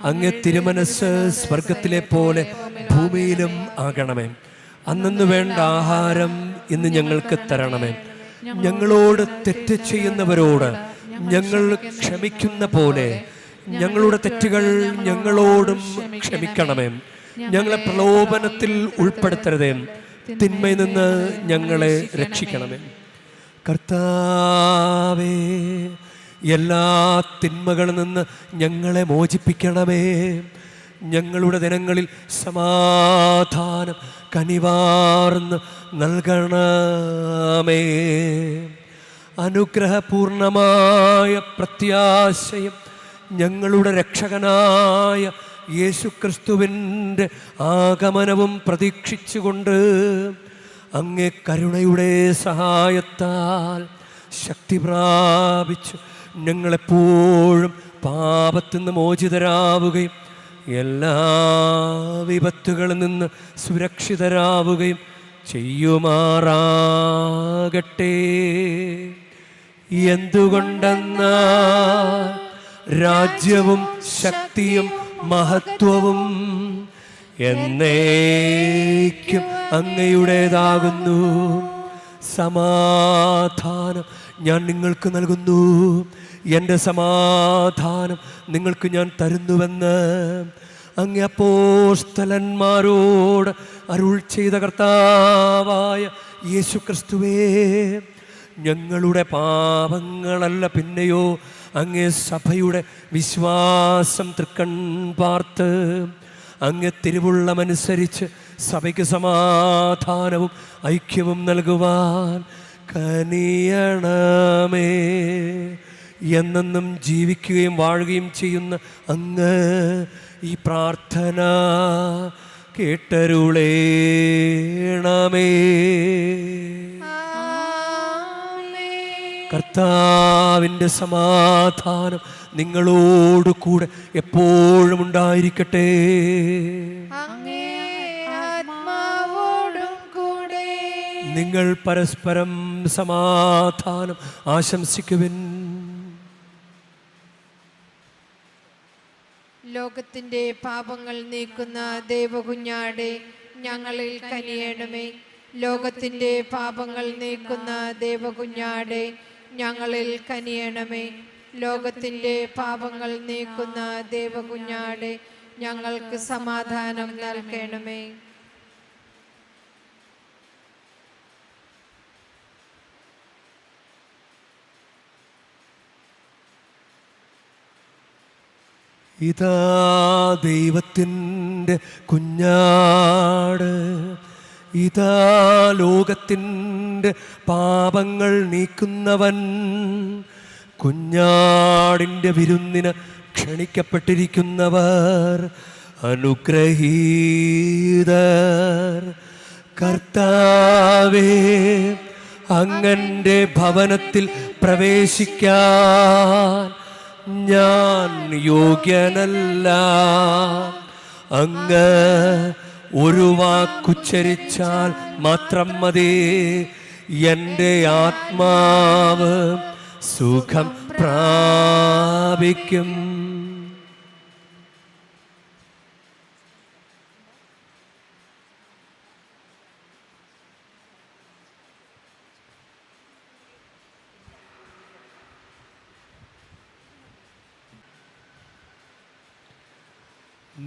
[SPEAKER 1] അങ്ങേ തിരുമനസ് സ്വർഗത്തിലെ പോലെ ഭൂമിയിലും ആകണമേ. അന്നു വേണ്ട ആഹാരം ഇന്ന് ഞങ്ങൾക്ക് തരണമേ. ഞങ്ങളോട് തെറ്റ് ചെയ്യുന്നവരോട് ഞങ്ങൾ ക്ഷമിക്കുന്ന പോലെ ഞങ്ങളുടെ തെറ്റുകൾ ഞങ്ങളോടും ക്ഷമിക്കണമേ. ഞങ്ങളെ പ്രലോഭനത്തിൽ ഉൾപ്പെടുത്തരുതേ, തിന്മയിൽ നിന്ന് ഞങ്ങളെ രക്ഷിക്കണമേ. കർത്താവേ, എല്ലാ തിന്മകളിൽ നിന്ന് ഞങ്ങളെ മോചിപ്പിക്കണമേ. ഞങ്ങളുടെ ദിനങ്ങളിൽ സമാധാനം കനിവാർന്ന് നൽകണമേ. അനുഗ്രഹപൂർണമായ പ്രത്യാശയും ഞങ്ങളുടെ രക്ഷകനായ യേശുക്രിസ്തുവിൻ്റെ ആഗമനവും പ്രതീക്ഷിച്ചുകൊണ്ട് അങ്ങേ കരുണയുടെ സഹായത്താൽ ശക്തി പ്രാപിച്ച് ഞങ്ങളെപ്പോഴും പാപത്തിൽ നിന്ന് മോചിതരാവുകയും എല്ലാ വിപത്തുകളിൽ നിന്ന് സുരക്ഷിതരാവുകയും ചെയ്യുമാറാകട്ടെ. എന്തുകൊണ്ടെന്നാൽ രാജ്യവും ശക്തിയും മഹത്വവും എന്നേക്കും അങ്ങയുടേതാകുന്നു. സമാധാനം ഞാൻ നിങ്ങൾക്ക് നൽകുന്നു, എൻ്റെ സമാധാനം നിങ്ങൾക്ക് ഞാൻ തരുന്നുവെന്ന് അങ്ങ് അപ്പോസ്തലന്മാരോട് അരുൾ ചെയ്ത കർത്താവായ യേശുക്രിസ്തുവേ, ഞങ്ങളുടെ പാപങ്ങളല്ല പിന്നെയോ അങ്ങേ സഭയുടെ വിശ്വാസം തൃക്കൺ പാർത്ത് അങ്ങ് തിരുവുള്ളമനുസരിച്ച് സഭയ്ക്ക് സമാധാനവും ഐക്യവും നൽകുവാൻ കനിയണമേ. എന്നെന്നും ജീവിക്കുകയും വാഴുകയും ചെയ്യുന്ന അങ്ങ് ഈ പ്രാർത്ഥന കേട്ടരുളേണമേ. കർത്താവിൻ്റെ സമാധാനം നിങ്ങളോട് കൂടെ എപ്പോഴും ഉണ്ടായിരിക്കട്ടെ. നിങ്ങൾ പരസ്പരം സമാധാനം ആശംസിക്കുവിൻ.
[SPEAKER 3] ലോകത്തിന്റെ പാപങ്ങൾ നീക്കുന്ന ദേവകുഞ്ഞാടെ ഞങ്ങളിൽ കനിയണമേ. ലോകത്തിന്റെ പാപങ്ങൾ നീക്കുന്ന ദേവകുഞ്ഞാടെ ഞങ്ങളിൽ കനിയണമേ. ലോകത്തിന്റെ പാപങ്ങൾ നീക്കുന്ന ദേവകുഞ്ഞാടെ ഞങ്ങൾക്ക് സമാധാനം നൽകണമേ.
[SPEAKER 1] ഇതാ ദൈവത്തിൻ്റെ കുഞ്ഞാട്, ഇതാ ലോകത്തിൻ്റെ പാപങ്ങൾ നീക്കുന്നവൻ. കുഞ്ഞാടിൻ്റെ വിരുന്നിന് ക്ഷണിക്കപ്പെട്ടിരിക്കുന്നവർ അനുഗ്രഹീതർ. കർത്താവേ, അങ്ങൻ്റെ ഭവനത്തിൽ പ്രവേശിക്കാൻ ഞാൻ യോഗ്യനല്ല. അങ്ങ് ഒരു വാക്കുച്ചരിച്ചാൽ മാത്രം മതി, എൻ്റെ ആത്മാവ് സുഖം പ്രാപിക്കും.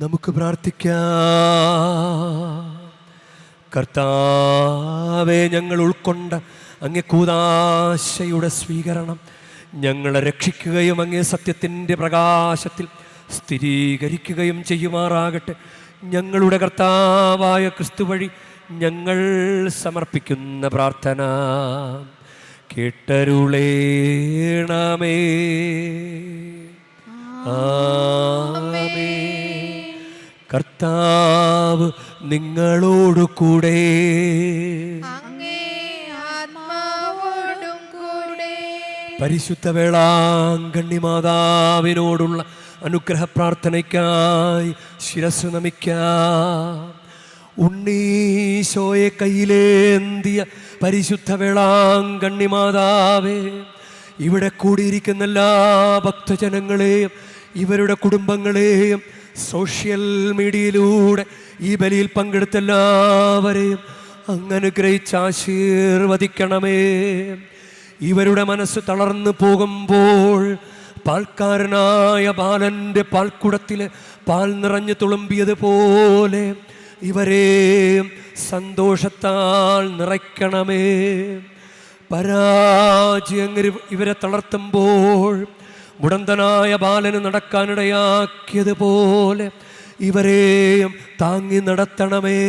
[SPEAKER 1] നമുക്ക് പ്രാർത്ഥിക്കാം. കർത്താവേ, ഞങ്ങൾ ഉൾക്കൊണ്ട അങ്ങേ കൂദാശയുടെ സ്വീകരണം ഞങ്ങളെ രക്ഷിക്കുകയും അങ്ങേ സത്യത്തിൻ്റെ പ്രകാശത്തിൽ സ്ഥിരീകരിക്കുകയും ചെയ്യുമാറാകട്ടെ. ഞങ്ങളുടെ കർത്താവായ ക്രിസ്തു വഴി ഞങ്ങൾ സമർപ്പിക്കുന്ന പ്രാർത്ഥന കേട്ടരുളേണമേ. ആമേൻ. കർത്താവ് നിങ്ങളോടു കൂടെ.
[SPEAKER 3] അങ്ങേ ആത്മാവോടും കൂടെ.
[SPEAKER 1] പരിശുദ്ധ വേളാങ്കണ്ണി മാതാവിനോടുള്ള അനുഗ്രഹ പ്രാർത്ഥനയ്ക്കായി ശിരസ്സ് നമിക്കാം. ഉണ്ണീശോയെ കയ്യിലേന്തിയ പരിശുദ്ധ വേളാങ്കണ്ണി മാതാവേ, ഇവിടെ കൂടിയിരിക്കുന്ന എല്ലാ ഭക്തജനങ്ങളെയും ഇവരുടെ കുടുംബങ്ങളെയും സോഷ്യൽ മീഡിയയിലൂടെ ഈ ബലിയിൽ പങ്കെടുത്ത എല്ലാവരെയും അങ്ങ് അനുഗ്രഹിച്ച് ആശീർവദിക്കണമേ. ഇവരുടെ മനസ്സ് തളർന്നു പോകുമ്പോൾ പാൽക്കാരനായ ബാലൻ്റെ പാൽക്കുടത്തിൽ പാൽ നിറഞ്ഞു തുളുമ്പിയതുപോലെ ഇവരെയും സന്തോഷത്താൽ നിറയ്ക്കണമേ. പരാജയങ്ങൾ ഇവരെ തളർത്തുമ്പോൾ മുടന്തനായ ബാലന് നടക്കാനിടയാക്കിയതുപോലെ ഇവരെയും താങ്ങി നടത്തണമേ.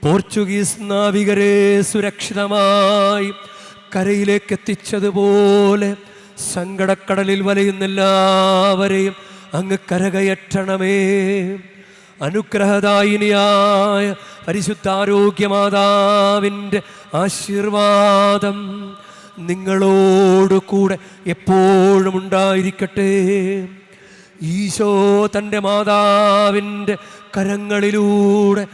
[SPEAKER 1] പോർച്ചുഗീസ് നാവികരെ സുരക്ഷിതമായി കരയിലേക്ക് എത്തിച്ചതുപോലെ സങ്കടക്കടലിൽ വലയുന്ന എല്ലാവരെയും അങ്ങ് കരകയറ്റണമേ. അനുഗ്രഹദായിനിയായ പരിശുദ്ധാരോഗ്യമാതാവിൻ്റെ ആശീർവാദം നിങ്ങളോടു കൂടെ എപ്പോഴും ഉണ്ടായിരിക്കട്ടെ. ഈശോ തൻ്റെ മാതാവിൻ്റെ കരങ്ങളിലൂടെ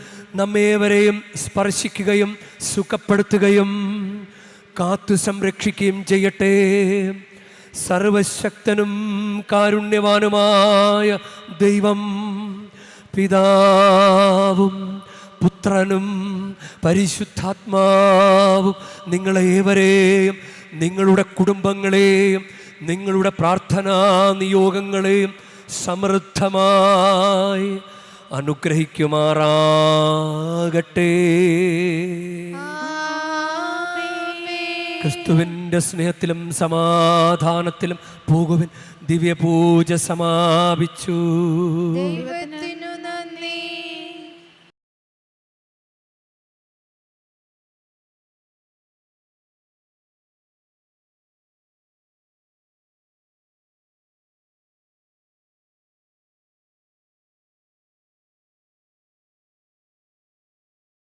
[SPEAKER 1] നമ്മേവരെയും സ്പർശിക്കുകയും സുഖപ്പെടുത്തുകയും കാത്തു സംരക്ഷിക്കുകയും ചെയ്യട്ടെ. സർവശക്തനും കാരുണ്യവാനുമായ ദൈവം പിതാവും പുത്രനും പരിശുദ്ധാത്മാവും നിങ്ങളേവരെയും നിങ്ങളുടെ കുടുംബങ്ങളെയും നിങ്ങളുടെ പ്രാർത്ഥനാ നിയോഗങ്ങളെയും സമൃദ്ധമായി അനുഗ്രഹിക്കുമാറാകട്ടെ. ക്രിസ്തുവിൻ്റെ സ്നേഹത്തിലും സമാധാനത്തിലും പോകുവിൻ. ദിവ്യപൂജ സമാപിച്ചു.